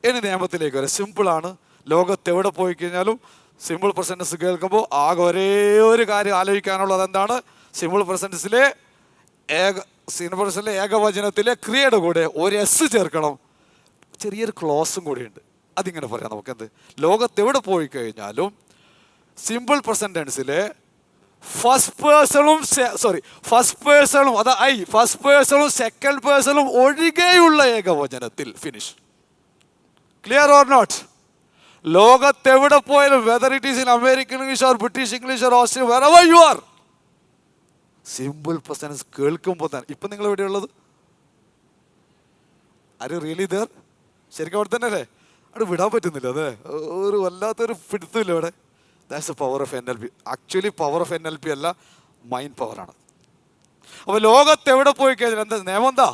ഇനി നിയമത്തിലേക്ക് വരാം. സിമ്പിളാണ്. ലോകത്തെവിടെ പോയി കഴിഞ്ഞാലും സിമ്പിൾ പ്രസൻറ്റൻസ് കേൾക്കുമ്പോൾ ആകെ ഒരേ ഒരു കാര്യം ആലോചിക്കാനുള്ളത് എന്താണ്? സിമ്പിൾ പ്രസൻറ്റൻസിലെ ഏകവചനത്തിലെ ക്രിയയുടെ കൂടെ ഒരു എസ് ചേർക്കണം. ചെറിയൊരു ക്ലോസും കൂടിയുണ്ട്. അതിങ്ങനെ പറയാം നമുക്കെന്ത്? ലോകത്തെവിടെ പോയി കഴിഞ്ഞാലും സിമ്പിൾ പ്രസൻറ്റൻസിലെ ഫസ്റ്റ് പേഴ്സണും ഫസ്റ്റ് പേഴ്സണും സെക്കൻഡ് പേഴ്സണും ഒഴികെയുള്ള ഏകവചനത്തിൽ ഫിനിഷ്. Clear or not? ലോകത്തെവിടെ പോയാലും, whether it is in American English or British English or Australia, wherever you are, simple present tense കേൾക്കുമ്പോൾ തന്നെ. ഇപ്പം നിങ്ങൾ എവിടെയുള്ളത്? ആര് റിയലി ദർ? ശരിക്കും അവിടെ തന്നെ അല്ലേ? അവിടെ വിടാൻ പറ്റുന്നില്ല. അതെ, ഒരു വല്ലാത്തൊരു പിടുത്തമില്ല അവിടെ. That's A power of NLP. Actually power of NLP അല്ല, മൈൻഡ് പവറാണ്. അപ്പോൾ ലോകത്തെവിടെ പോയി കഴിഞ്ഞാൽ എന്താ നിയമം? എന്താ?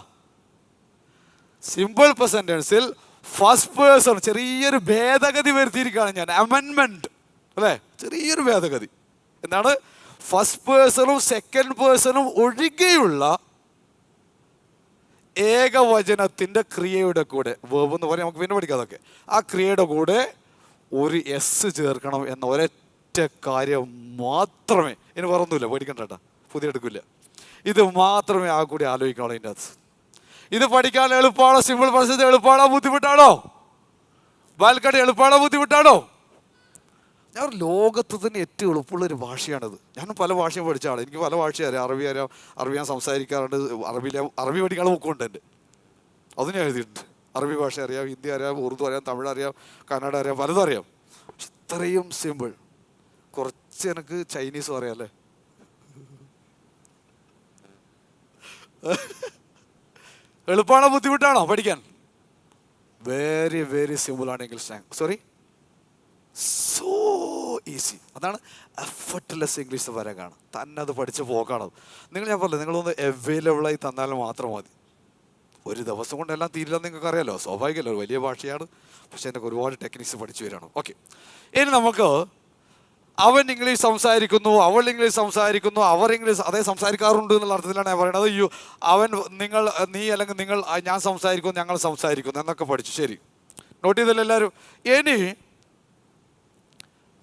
സിമ്പിൾ പ്രസൻറ്റൻസിൽ ഫസ്റ്റ് പേഴ്സൺ ചെറിയൊരു ഭേദഗതി വരുത്തിയിരിക്കുകയാണ് ഞാൻ, അമെൻമെൻറ്റ് അല്ലേ, ചെറിയൊരു ഭേദഗതി. എന്താണ്? ഫസ്റ്റ് പേഴ്സണും സെക്കൻഡ് പേഴ്സണും ഒഴികെയുള്ള ഏകവചനത്തിൻ്റെ ക്രിയയുടെ കൂടെ, വേർബ് എന്ന് പറയാം, നമുക്ക് പിന്നെ പഠിക്കാം അതൊക്കെ, ആ ക്രിയയുടെ കൂടെ ഒരു എസ് ചേർക്കണം എന്ന ഒരൊറ്റ കാര്യം മാത്രമേ, ഇനി വേറൊന്നുമില്ല, പേടിക്കണ്ട കേട്ടോ, പുതിയ എടുക്കില്ല, ഇത് മാത്രമേ ആ കൂടി ആലോചിക്കാനുള്ളൂ ഇതിൻ്റെ അകത്ത്. ഇത് പഠിക്കാൻ എളുപ്പമാണോ? സിമ്പിൾ പ്രസൻസ് എളുപ്പമാണോ ബുദ്ധിമുട്ടാണോ? ബാൽക്കണി എളുപ്പമാണോ ബുദ്ധിമുട്ടാണോ? ഞാൻ ലോകത്ത് തന്നെ ഏറ്റവും എളുപ്പമുള്ളൊരു ഭാഷയാണിത്. ഞാൻ പല ഭാഷയും പഠിച്ച ആളാണ്, എനിക്ക് പല ഭാഷ അറിയാം. അറബി അറിയാം, അറബി ഞാൻ സംസാരിക്കാറുണ്ട്, അറബി പഠിക്കാനുള്ള ബുക്കുണ്ട് എൻ്റെ, അത് ഞാൻ എഴുതിയിട്ടുണ്ട്. അറബി ഭാഷ അറിയാം, ഹിന്ദി അറിയാം, ഉറുദു അറിയാം, തമിഴ് അറിയാം, കന്നഡ അറിയാം, പലതും അറിയാം. പക്ഷെ ഇത്രയും സിമ്പിൾ. കുറച്ച് എനിക്ക് ചൈനീസും അറിയാം അല്ലേ. എളുപ്പമാണോ ബുദ്ധിമുട്ടാണോ പഠിക്കാൻ? വെരി വെരി സിമ്പിളാണ് English language. Sorry, so easy. അതാണ് എഫർട്ട്ലെസ് ഇംഗ്ലീഷ് വരകാണ്, തന്നെ അത് പഠിച്ച് പോക്കാണത്. നിങ്ങൾ, ഞാൻ പറഞ്ഞില്ല, നിങ്ങളൊന്ന് അവൈലബിളായി തന്നാലും മാത്രം മതി. ഒരു ദിവസം കൊണ്ടെല്ലാം തീരില്ലെന്ന് നിങ്ങൾക്ക് അറിയാലോ, സ്വാഭാവികമല്ലോ, വലിയ ഭാഷയാണ്. പക്ഷെ എനിക്ക് ഒരുപാട് ടെക്നിക്സ് പഠിച്ചു വരണം. ഓക്കെ, ഇനി നമുക്ക് അവൻ ഇംഗ്ലീഷ് സംസാരിക്കുന്നു, അവൾ ഇംഗ്ലീഷ് സംസാരിക്കുന്നു, അവർ ഇംഗ്ലീഷ് അതേ സംസാരിക്കാറുണ്ട് എന്നുള്ള അർത്ഥത്തിലാണ് ഞാൻ പറയുന്നത്. അവൻ, നിങ്ങൾ, നീ അല്ലെങ്കിൽ നിങ്ങൾ, ഞാൻ സംസാരിക്കുന്നു, ഞങ്ങൾ സംസാരിക്കുന്നു എന്നൊക്കെ പഠിച്ചു. ശരി, നോട്ട് ചെയ്തല്ലോ എല്ലാവരും. ഇനി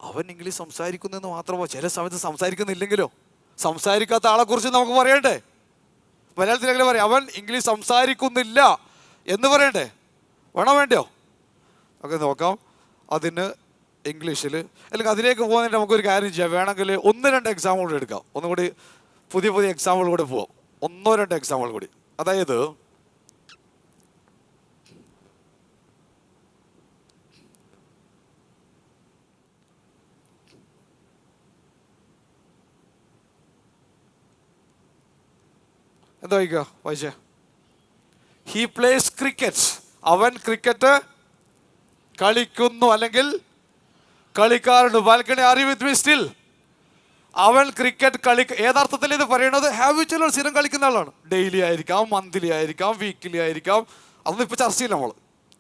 അവൻ ഇംഗ്ലീഷ് സംസാരിക്കുന്നു എന്ന് മാത്രമോ, ചില സമയത്ത് സംസാരിക്കുന്നില്ലെങ്കിലോ, സംസാരിക്കാത്ത ആളെക്കുറിച്ച് നമുക്ക് പറയണ്ടേ? മലയാളത്തിലെങ്കിലും പറയാം, അവൻ ഇംഗ്ലീഷ് സംസാരിക്കുന്നില്ല എന്ന് പറയണ്ടേ? വേണോ വേണ്ടയോ? ഒക്കെ നോക്കാം. അതിന് ഇംഗ്ലീഷിൽ, അല്ലെങ്കിൽ അതിലേക്ക് പോകുന്നതിന് നമുക്കൊരു കാര്യം ചെയ്യാം. വേണമെങ്കിൽ 1-2 എക്സാമ്പിൾ എടുക്കാം. ഒന്നുകൂടി പുതിയ പുതിയ എക്സാമ്പിൾ കൂടെ പോവാം. 1-2 എക്സാമ്പിൾ കൂടി. അതായത് എന്താ വായിക്കുക? വായിച്ചേ. He plays cricket. അവൻ ക്രിക്കറ്റ് കളിക്കുന്നു അല്ലെങ്കിൽ കളിക്കാറുണ്ട്. Balcony, are you with me still? അവൻ ക്രിക്കറ്റ് ഏതർത്ഥത്തിൽ ഇത് പറയണത്? ഹാബിച്വൽ, സ്ഥിരം കളിക്കുന്ന ആളാണ്. ഡെയിലി ആയിരിക്കാം, മന്ത്ലി ആയിരിക്കാം, വീക്കിലി ആയിരിക്കാം, അതൊന്നും ഇപ്പോൾ ചർച്ച ചെയ്യില്ല നമ്മൾ.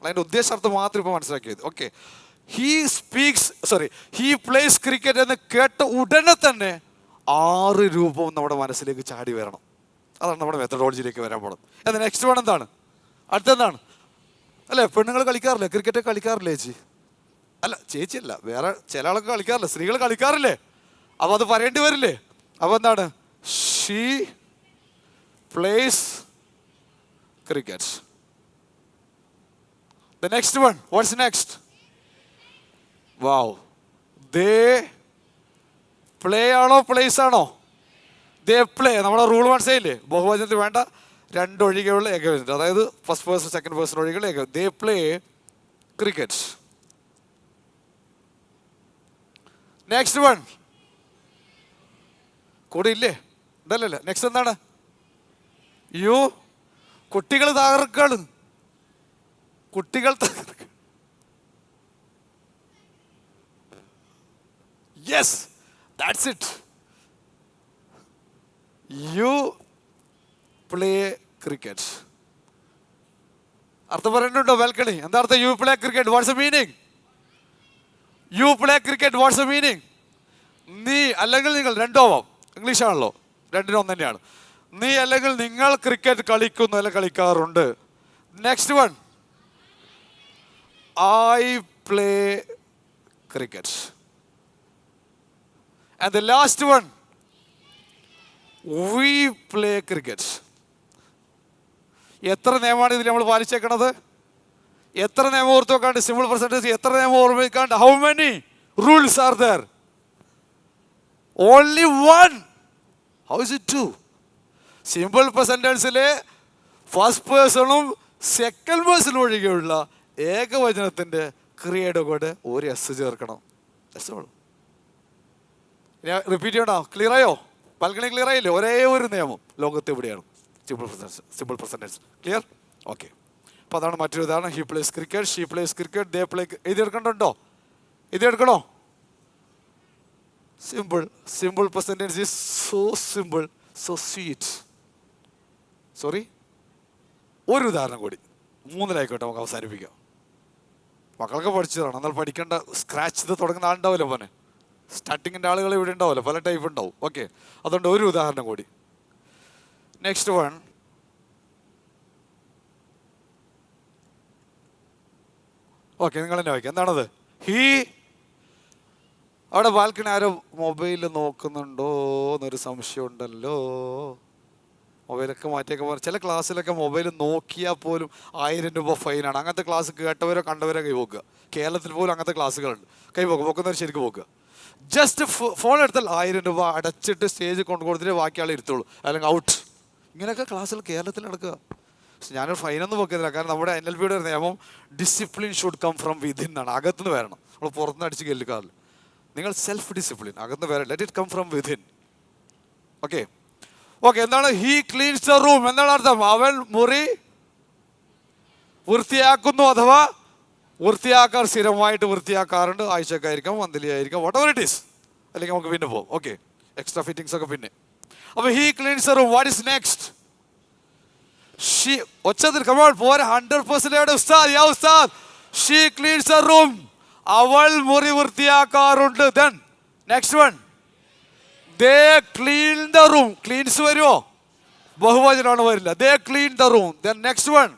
അതിൻ്റെ ഉദ്ദേശാർത്ഥം മാത്രം ഇപ്പോൾ മനസ്സിലാക്കിയത്. ഓക്കെ, ഹി പ്ലേസ് ക്രിക്കറ്റ് എന്ന് കേട്ട ഉടനെ തന്നെ 6 രൂപവും നമ്മുടെ മനസ്സിലേക്ക് ചാടി വരണം. അതാണ് നമ്മുടെ മെത്തഡോളജിയിലേക്ക് വരാൻ പോകുന്നത്. എന്നാൽ നെക്സ്റ്റ് വൺ എന്താണ്? അടുത്തെന്താണ്? അല്ലേ, പെണ്ണുങ്ങൾ കളിക്കാറില്ലേ ക്രിക്കറ്റ്? കളിക്കാറില്ലേ ചേച്ചി? അല്ല, ചേച്ചിയല്ല, വേറെ ചില ആളൊക്കെ കളിക്കാറില്ല, സ്ത്രീകൾ കളിക്കാറില്ലേ? അപ്പോൾ അത് പറയേണ്ടി വരില്ലേ? അപ്പോൾ എന്താണ്? She plays cricket. The next one, what's next? Wow, they play ആണോ പ്ലേസ് ആണോ? ദേ പ്ലേ. നമ്മുടെ റൂൾ മനസ്സിലായില്ലേ? ബഹുവചനത്തിൽ വേണ്ട, 2 ഒഴികെയുള്ള ഏകവചനം, അതായത് ഫസ്റ്റ് പേഴ്സൺ സെക്കൻഡ് പേഴ്സൺ ഒഴികെയുള്ള ഏകവചനം. They play cricket. Next one കൂടെ ഇല്ലേ? ഉണ്ടല്ലോ. നെക്സ്റ്റ് എന്താണ്? യു കുട്ടികൾ തകർക്കാണ്. കുട്ടികൾ തകർക്ക. Yes, that's it. You play cricket. അർത്ഥം പറയുന്നുണ്ടോ? ബാൽക്കണി എന്താ അർത്ഥം? You play cricket, what's a meaning? You play cricket, what's a meaning? നീ അല്ലെങ്കിൽ നിങ്ങൾ, രണ്ടോവാം, ഇംഗ്ലീഷ് ആണല്ലോ, രണ്ടിനും ഒന്ന് തന്നെയാണ്. നീ അല്ലെങ്കിൽ നിങ്ങൾ ക്രിക്കറ്റ് കളിക്കുന്നു അല്ലെങ്കിൽ കളിക്കാറുണ്ട്. Next one, I play cricket. And the last one, we play cricket. എത്ര നിയമമാണ് ഇതിൽ നമ്മൾ പാലിച്ചേക്കണത്? എത്ര നിയമം ഓർത്ത് വെക്കാണ്ട്? സിമ്പിൾ പെർസെൻറ്റേജ് എത്ര നിയമം ഓർമ്മിക്കാണ്ട്? How many rules are there? Only one. How is it two? Simple പ്രസന്റൻസിലെ ഫസ്റ്റ് പേഴ്സണും സെക്കൻഡ് പേഴ്സണും ഒഴികെയുള്ള ഏകവചനത്തിന്റെ ക്രിയയുടെ കൂടെ ഒരു എസ് ചേർക്കണം. ഞാൻ റിപ്പീറ്റ് ചെയ്യണോ? ക്ലിയർ ആയോ? ബാൽക്കണി ക്ലിയർ ആയില്ലേ? ഒരേ ഒരു നിയമം ലോകത്ത് എവിടെയാണ് സിമ്പിൾ പ്രസന്റൻസ്. ക്ലിയർ? ഓക്കെ. അപ്പോൾ അതാണ് മറ്റൊരു ഉദാഹരണം. He plays cricket, she plays cricket, they play. എഴുതിയെടുക്കണ്ടോ? എഴുതിയെടുക്കണോ? Simple present tense is so simple, so sweet. Sorry, ഒരു ഉദാഹരണം കൂടി, 3 നമുക്ക് അവസാനിപ്പിക്കാം. മക്കളൊക്കെ പഠിച്ചതാണ്, എന്നാൽ പഠിക്കേണ്ട സ്ക്രാച്ച് ഇത് തുടങ്ങുന്ന ആളുണ്ടാവില്ല. പോലെ സ്റ്റാർട്ടിങ്ങിൻ്റെ ആളുകൾ ഇവിടെ ഉണ്ടാവില്ല, പല ടൈപ്പ് ഉണ്ടാവും. ഓക്കെ, അതുകൊണ്ട് ഒരു ഉദാഹരണം കൂടി. Next one. ഓക്കെ, നിങ്ങൾ തന്നെ വായിക്കാം. എന്താണത്? ഹീ. അവിടെ ബാൽക്കണി ആരോ മൊബൈൽ നോക്കുന്നുണ്ടോ എന്നൊരു സംശയം ഉണ്ടല്ലോ. മൊബൈലൊക്കെ മാറ്റിയൊക്കെ പറഞ്ഞു. ചില ക്ലാസ്സിലൊക്കെ മൊബൈൽ നോക്കിയാൽ പോലും 1000 രൂപ ഫൈനാണ്. അങ്ങനത്തെ ക്ലാസ് കേട്ടവരോ കണ്ടവരോ കൈപോക്കുക. കേരളത്തിൽ പോലും അങ്ങനത്തെ ക്ലാസ്സുകളുണ്ട്. പോക്കുന്നവർ ശരിക്കും പോക്കുക. ജസ്റ്റ് ഫോൺ എടുത്താൽ 1000 രൂപ അടച്ചിട്ട് സ്റ്റേജിൽ കൊടുത്തിട്ട് ബാക്കി ആൾ ഇരുത്തുള്ളൂ, അല്ലെങ്കിൽ ഔട്ട്. ഇങ്ങനെയൊക്കെ ക്ലാസ്സിൽ കേരളത്തിൽ നടക്കുക. ഞാനൊരു ഫൈനൊന്നും വെക്കുന്നില്ല, കാരണം നമ്മുടെ NLPയുടെ ഒരു നിയമം discipline should come from within എന്നാണ്. അകത്തുനിന്ന് വരണം, നമ്മൾ പുറത്തുനിന്ന് അടിച്ച് കേൾക്കാറില്ല. നിങ്ങൾ സെൽഫ് ഡിസിപ്ലിൻ അകത്തുനിന്ന് വരണം. Let it come from within. Okay. എന്താണ് ഹീ ക്ലീൻസ് ദ റൂം? എന്താണ് അർത്ഥം? അവൻ മുറി വൃത്തിയാക്കുന്നു, അഥവാ വൃത്തിയാക്കാർ സ്ഥിരമായിട്ട് വൃത്തിയാക്കാറുണ്ട്. ആഴ്ചക്കായിരിക്കാം, മന്ത്ലി ആയിരിക്കാം, വാട്ട് എവർ ഇറ്റ് ഈസ്. അല്ലെങ്കിൽ നമുക്ക് പിന്നെ പോകും. ഓക്കെ, എക്സ്ട്രാ ഫിറ്റിംഗ്സ് ഒക്കെ പിന്നെ. അപ്പോൾ he cleans the room. What is next? She. ഒച്ചത്തിൽ കമോൺ, പോരെ. 100% ഉസ്താദ്. യാ ഉസ്താദ്. She cleans the room. അവൾ മുറി വൃത്തിയാക്കാറുണ്ട്. Then next one. They clean the room. Cleans വരുമോ? ബഹുവചനമാണ്, വരില്ല. They clean the room. Then next one.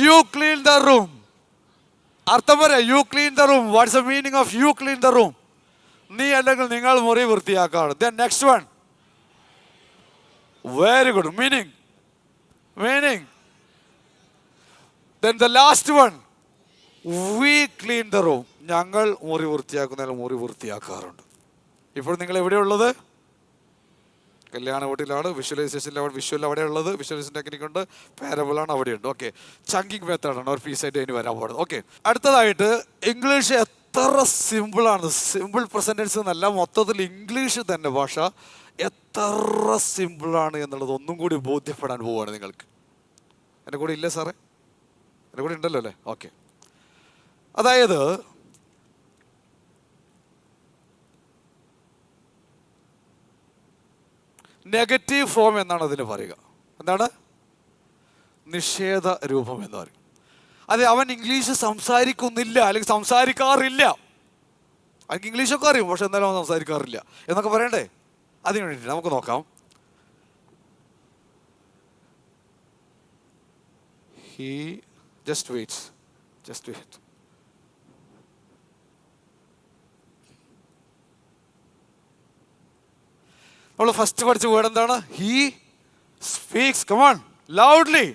You clean the room. അർത്ഥം പറയാം. You clean the room. What's the meaning of you clean the room? നീ അല്ലെങ്കിൽ നിങ്ങൾ മുറി വൃത്തിയാക്കാറ്. Then next one. Very good. Meaning. Then the last one. We clean the room. ഞങ്ങൾ മുറി വൃത്തിയാക്കുന്ന മുറി വൃത്തിയാക്കാറുണ്ട്. ഇപ്പോൾ നിങ്ങൾ എവിടെയുള്ളത്? കല്യാണ വീട്ടിലാണ്. വിഷ്വലൈസേഷനിലാണ്. വിഷ്വൽ അവിടെ ഉള്ളത്. വിഷ്വലൈസേഷൻ ടെക്നിക് ഉണ്ട്. പാരബിളാണ് അവിടെയുണ്ട്. ഓക്കെ, ചങ്കിങ് മെത്തേഡാണ്. ഒരു പീസായിട്ട് അതിന് വരാൻ പാടുന്നത്. ഓക്കെ, അടുത്തതായിട്ട് ഇംഗ്ലീഷ് എത്ര സിമ്പിളാണ്. സിമ്പിൾ പ്രസൻറ്റൻസ് എന്നല്ല, മൊത്തത്തിൽ ഇംഗ്ലീഷ് തന്നെ ഭാഷ എത്ര സിമ്പിളാണ് എന്നുള്ളത് ഒന്നും കൂടി ബോധ്യപ്പെടാൻ പോവുകയാണ് നിങ്ങൾക്ക്. എൻ്റെ കൂടെ ഇല്ലേ സാറേ? എൻ്റെ കൂടെ ഉണ്ടല്ലോ അല്ലേ? ഓക്കെ. അതായത് നെഗറ്റീവ് ഫോം എന്നാണ് അതിന് പറയുക. എന്താണ്? നിഷേധ രൂപം എന്ന് പറയും. അതെ, അവൻ ഇംഗ്ലീഷ് സംസാരിക്കുന്നില്ല, അല്ലെങ്കിൽ സംസാരിക്കാറില്ല. അവർക്ക് ഇംഗ്ലീഷൊക്കെ അറിയും, പക്ഷെ എന്നാലും അവൻ സംസാരിക്കാറില്ല എന്നൊക്കെ പറയണ്ടേ? അതിന് വേണ്ടിയിട്ട് നമുക്ക് നോക്കാം. He just wait. നമ്മൾ ഫസ്റ്റ് പഠിച്ച വേർഡ് എന്താണ്? He speaks. Come on, loudly.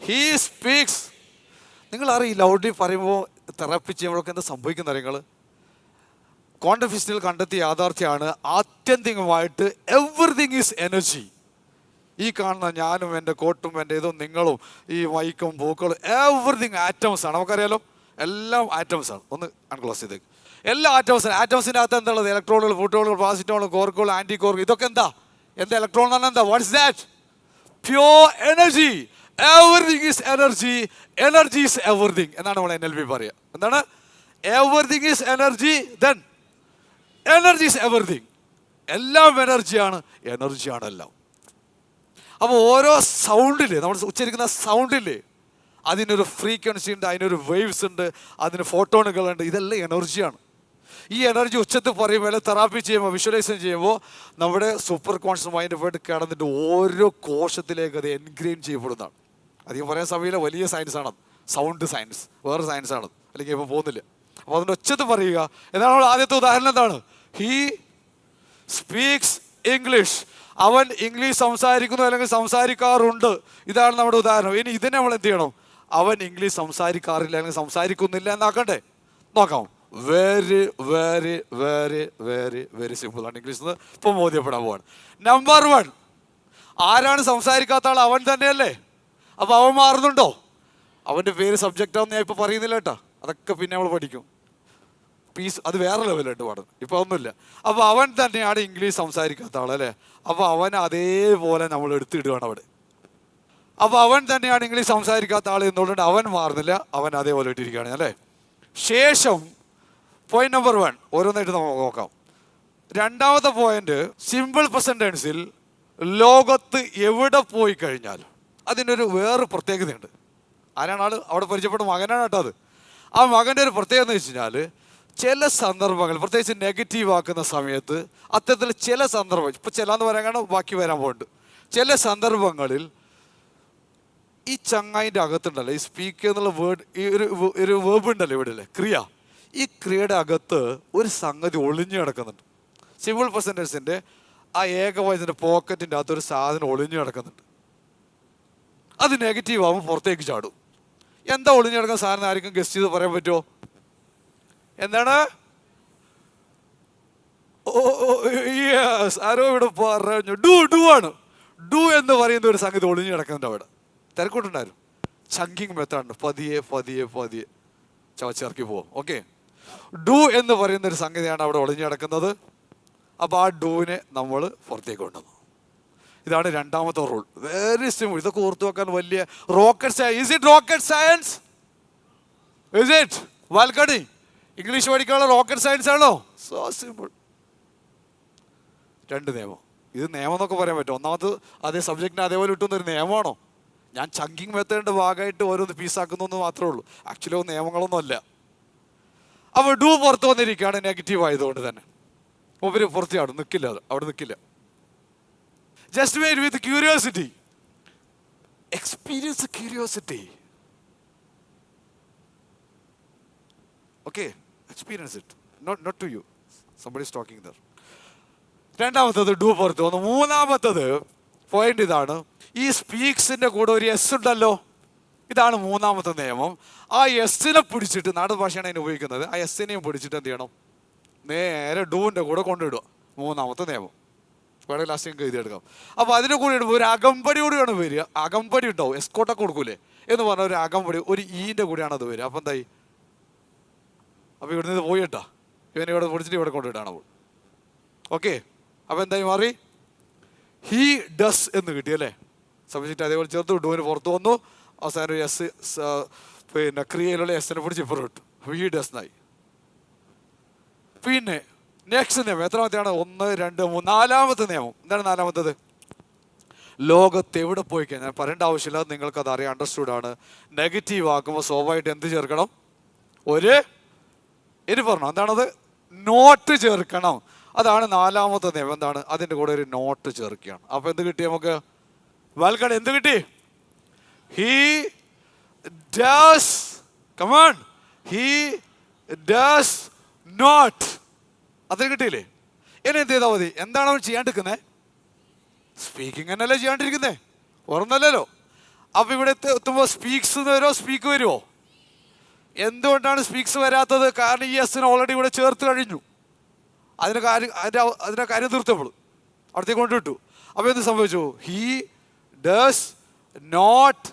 He speaks. നിങ്ങൾ അറിയും ലൗഡ്ലി പറയുമ്പോൾ തെറാപ്പി ചെയ്യുമ്പോഴൊക്കെ എന്താ സംഭവിക്കുന്ന നിങ്ങൾ കോൺഫിഷ്യൽ കണ്ടെത്തിയ യാഥാർത്ഥ്യമാണ്. ആത്യന്തികമായിട്ട് എവറിതിങ് ഈസ് എനർജി. ഈ കാണുന്ന ഞാനും എൻ്റെ കോട്ടും എൻ്റെ ഇതും നിങ്ങളും ഈ മൈക്കും പൂക്കളും എവറിതിങ് ആറ്റംസ് ആണ്. നമുക്കറിയാലോ, എല്ലാം ആറ്റംസ് ആണ്. ഒന്ന് അൺക്ലോസ് ചെയ്തേക്ക്. എല്ലാ ആറ്റംസിനും. ആറ്റംസിൻ്റെ അകത്ത് എന്താ ഉള്ളത്? ഇലക്ട്രോണുകൾ, പ്രോട്ടോണുകൾ, പാസിറ്റോണുകൾ, കോർക്കുകൾ, ആൻറ്റി കോർക്ക്. ഇതൊക്കെ എന്താ ഇലക്ട്രോൺ എന്ന് പറഞ്ഞാൽ എന്താ? What's that? Pure energy. Everything is energy. Energy is everything എന്നാണ് നമ്മൾ NLP പറയുക. എന്താണ്? Everything is energy. Then energy is everything. എല്ലാം എനർജിയാണ്. എനർജിയാണ് എല്ലാം. അപ്പോൾ ഓരോ സൗണ്ടില്, നമ്മൾ ഉച്ചരിക്കുന്ന സൗണ്ടില് അതിനൊരു ഫ്രീക്വൻസി ഉണ്ട്, അതിനൊരു വേവ്സ് ഉണ്ട്, അതിന് ഫോട്ടോണുകളുണ്ട്. ഇതെല്ലാം എനർജിയാണ്. ഈ എനർജി ഉച്ചത്തിൽ പറയുമ്പോൾ, തെറാപ്പി ചെയ്യുമ്പോൾ, വിഷ്വലൈസേഷൻ ചെയ്യുമ്പോൾ നമ്മുടെ സൂപ്പർ കോൺഷ്യസ് മൈൻഡ് പോയിട്ട് കിടന്നിട്ട് ഓരോ കോശത്തിലേക്ക് അത് എൻഗ്രെയിൻ ചെയ്യപ്പെടുന്നതാണ്. അധികം പറയാൻ സമയമില്ല, വലിയ സയൻസാണ്. സൗണ്ട് സയൻസ് വേറെ സയൻസാണ്, അല്ലെങ്കിൽ ഇപ്പോൾ പോകുന്നില്ല. അപ്പോൾ അതിൻ്റെ ഉച്ചത്തിൽ പറയുക. എന്താണ് നമ്മൾ ആദ്യത്തെ ഉദാഹരണം? എന്താണ്? He speaks English. അവൻ ഇംഗ്ലീഷ് സംസാരിക്കുന്നു, അല്ലെങ്കിൽ സംസാരിക്കാറുണ്ട്. ഇതാണ് നമ്മുടെ ഉദാഹരണം. ഇനി ഇതിനെ നമ്മൾ എന്ത് ചെയ്യണം? അവൻ ഇംഗ്ലീഷ് സംസാരിക്കാറില്ല, അല്ലെങ്കിൽ സംസാരിക്കുന്നില്ല എന്നാക്കണ്ടേ? നോക്കാം. Very very very very very simple ആണ്. ഇംഗ്ലീഷിൽ ഇപ്പം ബോധ്യപ്പെടാൻ പോവാണ്. നമ്പർ 1, ആരാണ് സംസാരിക്കാത്ത ആൾ? അവൻ തന്നെയല്ലേ. അപ്പൊ അവൻ മാറുന്നുണ്ടോ? അവന്റെ പേര് സബ്ജക്റ്റ് ആണെന്ന് ഞാൻ ഇപ്പൊ പറയുന്നില്ല കേട്ടോ, അതൊക്കെ പിന്നെ നമ്മൾ പഠിക്കും. പീസ് അത് വേറെ ലെവലായിട്ട് പാടും, ഇപ്പൊ ഒന്നുമില്ല. അപ്പൊ അവൻ തന്നെയാണ് ഇംഗ്ലീഷ് സംസാരിക്കാത്ത ആൾ അല്ലേ. അപ്പൊ അവൻ അതേപോലെ നമ്മൾ എടുത്തിടുകയാണ് അവിടെ. അപ്പൊ അവൻ തന്നെയാണ് ഇംഗ്ലീഷ് സംസാരിക്കാത്ത ആൾ എന്നുള്ളത് അവൻ മാറുന്നില്ല, അവൻ അതേപോലെ ഇട്ടിരിക്കുകയാണ് അല്ലേ. ശേഷം പോയിന്റ് നമ്പർ 1 ഓരോന്നായിട്ട് നമുക്ക് നോക്കാം. രണ്ടാമത്തെ പോയിന്റ്, സിമ്പിൾ പ്രസന്റ് ടെൻസിൽ ലോകത്ത് എവിടെ പോയി കഴിഞ്ഞാലും അതിനൊരു വേറെ പ്രത്യേകതയുണ്ട്. ആരാണ് ആള്? അവിടെ പരിചയപ്പെട്ട മകനാണ് കേട്ടോ അത്. ആ മകൻ്റെ ഒരു പ്രത്യേകത എന്ന് വെച്ച് കഴിഞ്ഞാൽ ചില സന്ദർഭങ്ങൾ, പ്രത്യേകിച്ച് നെഗറ്റീവ് ആക്കുന്ന സമയത്ത്, അത്തരത്തിൽ ചില സന്ദർഭം, ഇപ്പം ചില എന്ന് പറയാൻ കാരണം ബാക്കി വരാൻ പോകുന്നുണ്ട്. ചില സന്ദർഭങ്ങളിൽ ഈ ചങ്ങായിൻ്റെ അകത്തുണ്ടല്ലോ, ഈ സ്പീക്ക് എന്നുള്ള വേർഡ്, ഈ ഒരു വേർബ് ഉണ്ടല്ലോ ഇവിടെ അല്ലേ, ക്രിയ. ഈ ക്രിയയുടെ അകത്ത് ഒരു സംഗതി ഒളിഞ്ഞു കിടക്കുന്നുണ്ട്. സിമ്പിൾ പെർസെൻറ്റേഴ്സിൻ്റെ ആ ഏകവചനത്തിൻ്റെ പോക്കറ്റിൻ്റെ അകത്ത് ഒരു സാധനം ഒളിഞ്ഞു കിടക്കുന്നുണ്ട്. അത് നെഗറ്റീവ് ആകുമ്പോൾ പുറത്തേക്ക് ചാടും. എന്താ ഒളിഞ്ഞു കിടക്കുന്ന സാധനം? ആർക്കും ഗസ്റ്റ് ചെയ്ത് പറയാൻ പറ്റുമോ? എന്താണ്? ആരോ ഇവിടെ പറഞ്ഞു ഡു ആണ്. ഡു എന്ന് പറയുന്ന ഒരു സംഗതി ഒളിഞ്ഞു കിടക്കുന്നുണ്ട് അവിടെ. തിരക്കൂട്ടുണ്ടായിരുന്നു. ചങ്കിങ് മെത്തേഡ്, പതിയെ പതിയെ പതിയെ ചവച്ചിറക്കി പോവും. ഓക്കെ, ഡു എന്ന് പറയുന്ന ഒരു സംഗതിയാണ് അവിടെ ഒളിഞ്ഞു കിടക്കുന്നത്. അപ്പോൾ ആ ഡൂവിനെ നമ്മൾ പുറത്തേക്ക് കൊണ്ടുവന്നു. ഇതാണ് രണ്ടാമത്തെ റൂൾ. Very simple. ഇതൊക്കെ ഓർത്തു വെക്കാൻ വലിയ rocket science. Is it rocket science? Is it? വാൽക്കടി ഇംഗ്ലീഷ് പഠിക്കാനുള്ള റോക്കറ്റ് സയൻസ് ആണോ? So simple. 2 നിയമം. ഇത് നിയമം എന്നൊക്കെ പറയാൻ പറ്റും. ഒന്നാമത് അതേ സബ്ജക്റ്റിനെ അതേപോലെ കിട്ടുന്നൊരു നിയമമാണോ? ഞാൻ ചങ്കിങ് മെത്തേഡിൻ്റെ ഭാഗമായിട്ട് ഓരോന്ന് പീസാക്കുന്നു മാത്രമേ ഉള്ളൂ. ആക്ച്വലി നിയമങ്ങളൊന്നും അല്ല. അപ്പോൾ ഡു പുറത്ത് വന്നിരിക്കുകയാണ് നെഗറ്റീവ് ആയതുകൊണ്ട് തന്നെ. മൂപ്പര് പുറത്ത് ചാടും, നിൽക്കില്ല, അത് അവിടെ നിൽക്കില്ല. Just wait with curiosity. Experience curiosity. Okay, experience it, not to you, somebody is talking there. രണ്ടാമത്തത് ഡു പുറത്ത് വന്നു. മൂന്നാമത്തത് പോയിന്റ് ഇതാണ്. ഈ സ്പീക്സിന്റെ കൂടെ ഒരു എസ് ഉണ്ടല്ലോ. ഇതാണ് മൂന്നാമത്തെ നിയമം. ആ എസ്സിനെ പിടിച്ചിട്ട്, നാടൻ ഭാഷയാണ് അതിന് ഉപയോഗിക്കുന്നത്, ആ എസ്സിനെയും പിടിച്ചിട്ട് എന്ത് ചെയ്യണം? നേരെ ഡൂവിൻ്റെ കൂടെ കൊണ്ടിടുക. മൂന്നാമത്തെ നിയമം. വേണമെങ്കിൽ ലാസ്റ്റ് നിങ്ങൾക്ക് എഴുതിയെടുക്കാം. അപ്പോൾ അതിൻ്റെ കൂടെ ഇടുമ്പോൾ ഒരു അകമ്പടിയോടെയാണ് വരിക. അകമ്പടി ഉണ്ടാവും, എസ്കോട്ടൊക്കെ കൊടുക്കൂലേ എന്ന് പറഞ്ഞ ഒരു അകമ്പടി, ഒരു ഈൻ്റെ കൂടെയാണ് അത് വരിക. അപ്പം എന്തായി? അപ്പോൾ ഇവിടുന്ന് ഇത് പോയിട്ടാ ഇവനെ ഇവിടെ പിടിച്ചിട്ട് ഇവിടെ കൊണ്ടിട്ടാണ് അവൾ. ഓക്കെ, അപ്പോൾ എന്തായി മാറി? ഹീ ഡസ് എന്ന് കിട്ടി അല്ലേ. സബ്ജക്റ്റ് അതേപോലെ ചേർത്ത് ഡൂവിന് പുറത്ത് വന്നു. അവസാനം ഒരു എസ്, പിന്നെ ക്രിയയിലുള്ള എസ്സിനെ പിടിച്ച് ഇപ്പുറം ഇട്ടു. ഹീ ഡസ് എന്നായി. പിന്നെ നെക്സ്റ്റ് നിയമം എത്രാമത്തെയാണ്? 1, 2, 3. നാലാമത്തെ നിയമം എന്താണ്? നാലാമത്തത്, ലോകത്ത് എവിടെ പോയി കഴിഞ്ഞാൽ പറയേണ്ട ആവശ്യമില്ല, നിങ്ങൾക്കത് അറിയാം, അണ്ടർസ്റ്റുഡ് ആണ്. നെഗറ്റീവ് ആക്കുമ്പോൾ സ്വാഭാവികമായിട്ട് എന്ത് ചേർക്കണം? ഇനി പറഞ്ഞു എന്താണത്? നോട്ട് ചേർക്കണം. അതാണ് നാലാമത്തെ നിയമം. എന്താണ്? അതിൻ്റെ കൂടെ ഒരു നോട്ട് ചേർക്കുകയാണ്. അപ്പോൾ എന്ത് കിട്ടി നമുക്ക്? വാൽക്കട എന്ത് കിട്ടി? He does, come on, he does not. അതിന് കിട്ടിയില്ലേ? ഇനി എന്ത് ചെയ്താൽ മതി? എന്താണ് അവൻ ചെയ്യാണ്ടിരിക്കുന്നത്? സ്പീക്കിംഗ് തന്നെയല്ലേ ചെയ്യാണ്ടിരിക്കുന്നേ, ഓർമ്മല്ലോ. അപ്പൊ ഇവിടെ എത്തുമ്പോൾ സ്പീക്സ് വരുമോ? സ്പീക്ക് വരുമോ? എന്തുകൊണ്ടാണ് സ്പീക്സ് വരാത്തത്? കാരണം ഈ എസ്സിന് ഓൾറെഡി ഇവിടെ ചേർത്ത് കഴിഞ്ഞു. അതിൻ്റെ കാര്യം തീർത്തപ്പോൾ അവിടത്തേക്ക് കൊണ്ടുവിട്ടു. അപ്പോൾ എന്ത് സംഭവിച്ചു? He does not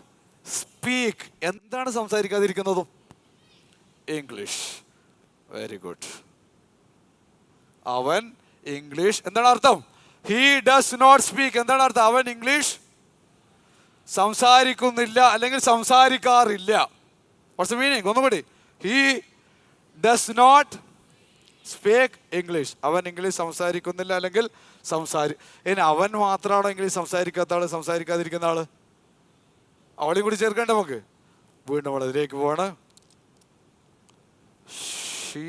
speak. എന്താണ് സംസാരിക്കാതിരിക്കുന്നതും? ഇംഗ്ലീഷ്. Very good. അവൻ ഇംഗ്ലീഷ്. എന്താണ് അർത്ഥം? He does not speak. എന്താണ് അർത്ഥം? അവൻ ഇംഗ്ലീഷ് സംസാരിക്കുന്നില്ല, അല്ലെങ്കിൽ സംസാരിക്കാറില്ല. What's the meaning? ഒന്നുകൂടി. He does not speak English. അവൻ ഇംഗ്ലീഷ് സംസാരിക്കുന്നില്ല, അല്ലെങ്കിൽ ഇനി അവൻ മാത്രമാണോ ഇംഗ്ലീഷ് സംസാരിക്കാത്ത ആള്, സംസാരിക്കാതിരിക്കുന്ന ആള്? അവളെയും കൂടി ചേർക്കണ്ട നമുക്ക്. വീണ്ടും നമ്മൾ അതിലേക്ക് പോവാണ്. She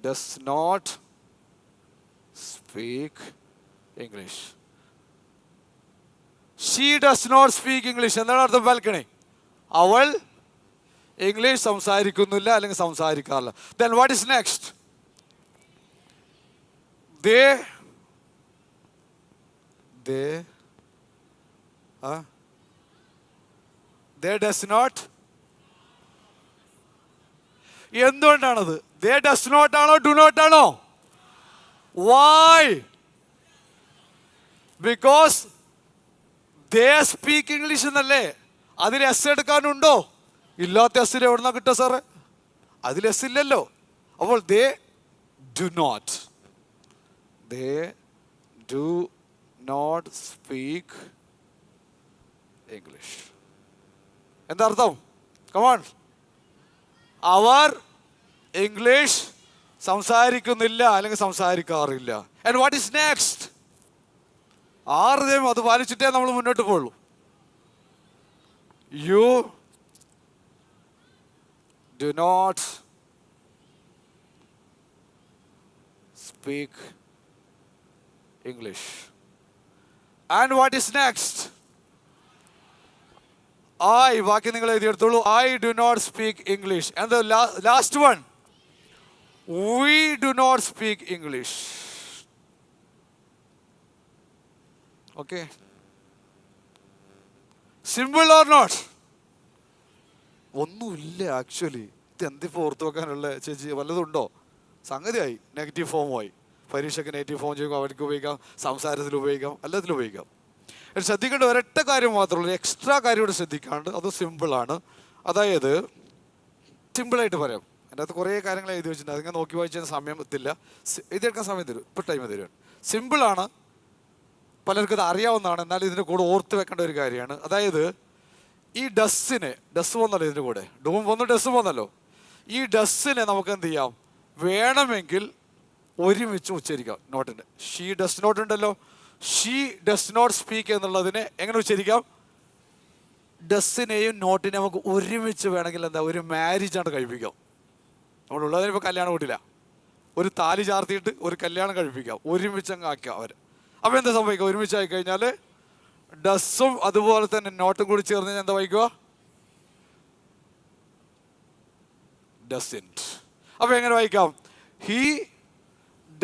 does not speak English. She does not speak English. എന്താണ് അർത്ഥം? ബാൽക്കണി. അവൾ ഇംഗ്ലീഷ് സംസാരിക്കുന്നില്ല, അല്ലെങ്കിൽ സംസാരിക്കാറില്ല. Then what is next? They does not എന്തുകൊണ്ടാണത്? ദേ ഡസ് നോട്ട് ആണോ ഡു നോട്ട് ആണോ? Why? Because they speak English എന്നല്ലേ. അതിൽ എസ് എടുക്കാനുണ്ടോ? ഇല്ലാത്ത എസ്സിൽ എവിടുന്നാ കിട്ടുക സാറ്? അതിൽ എസ് ഇല്ലല്ലോ. അപ്പോൾ they do not, they do not speak English. എന്താ അർത്ഥം? കമോൺ. അവർ ഇംഗ്ലീഷ് സംസാരിക്കുന്നില്ല അല്ലെങ്കിൽ സംസാരിക്കാറില്ല. And what is next? ആറുതേയും അത് പാലിച്ചിട്ടേ നമ്മൾ മുന്നോട്ട് പോകുള്ളൂ. You do not speak English. And what is next? I, ബാക്കി നിങ്ങൾ എഴുതിയെടുത്തോളൂ. I do not speak English. And the last one, we do not speak English. Okay. Simple or not? ഒന്നുമില്ല ആക്ച്വലി. ഇത് എന്തിപ്പോൾ ഓർത്ത് വെക്കാനുള്ള ചേച്ചി വല്ലതുണ്ടോ? സംഗതിയായി. നെഗറ്റീവ് ഫോമുമായി. പരീക്ഷയ്ക്ക് നെഗറ്റീവ് ഫോം ചെയ്യുമ്പോൾ അവർക്ക് ഉപയോഗിക്കാം, സംസാരത്തിൽ ഉപയോഗിക്കാം, എല്ലാത്തിലും ഉപയോഗിക്കാം. ശ്രദ്ധിക്കേണ്ട ഒരൊറ്റ കാര്യം മാത്രമേ ഉള്ളൂ, എക്സ്ട്രാ കാര്യം ഇവിടെ ശ്രദ്ധിക്കാണ്ട്. അത് സിമ്പിളാണ്. അതായത് സിമ്പിളായിട്ട് പറയാം. എൻ്റെ അകത്ത് കുറേ കാര്യങ്ങൾ എഴുതി വെച്ചിട്ടുണ്ട്. അതിങ്ങനെ നോക്കി വായിച്ചാൽ സമയം എത്തില്ല. എഴുതിയെടുക്കാൻ സമയം തരും, ഇപ്പോൾ ടൈം തരുവാണ്. സിമ്പിളാണ്, പലർക്കും ഇത് അറിയാവുന്നതാണ്. എന്നാൽ ഇതിൻ്റെ കൂടെ ഓർത്ത് വെക്കേണ്ട ഒരു കാര്യമാണ്. അതായത് ഈ ഡസ്സിന്, ഡസ് പോന്നല്ലോ ഇതിൻ്റെ കൂടെ, ഡൂം പോന്നു ഡസ് പോന്നല്ലോ. ഈ ഡസ്സിനെ നമുക്ക് എന്ത് ചെയ്യാം? വേണമെങ്കിൽ ഒരുമിച്ച് ഉച്ചരിക്കാം. നോട്ടിൻ്റെ ഷീ ഡസ് നോട്ട് ഉണ്ടല്ലോ, ഷീ ഡസ് നോട്ട് സ്പീക്ക് എന്നുള്ളതിനെ എങ്ങനെ ഉച്ചരിക്കാം? ഡസ്സിനെയും നോട്ടിനെയും നമുക്ക് ഒരുമിച്ച് വേണമെങ്കിൽ എന്താ ഒരു മാരേജാണ് കഴിപ്പിക്കാം. നമ്മളുള്ളതിന് ഇപ്പോൾ കല്യാണം കൂട്ടില്ല, ഒരു താലി ചാർത്തിയിട്ട് ഒരു കല്യാണം കഴിപ്പിക്കാം, ഒരുമിച്ച് അങ്ങ് ആക്കാം അവർ. അപ്പോൾ എന്താ സംഭവിക്കുക? ഒരുമിച്ച് ആയി കഴിഞ്ഞാൽ ഡസ്സും അതുപോലെ തന്നെ നോട്ടും കൂടി ചേർന്ന് എന്താ വായിക്കുക? ഡസിൻറ്റ്. അപ്പോൾ എങ്ങനെ വായിക്കാം? He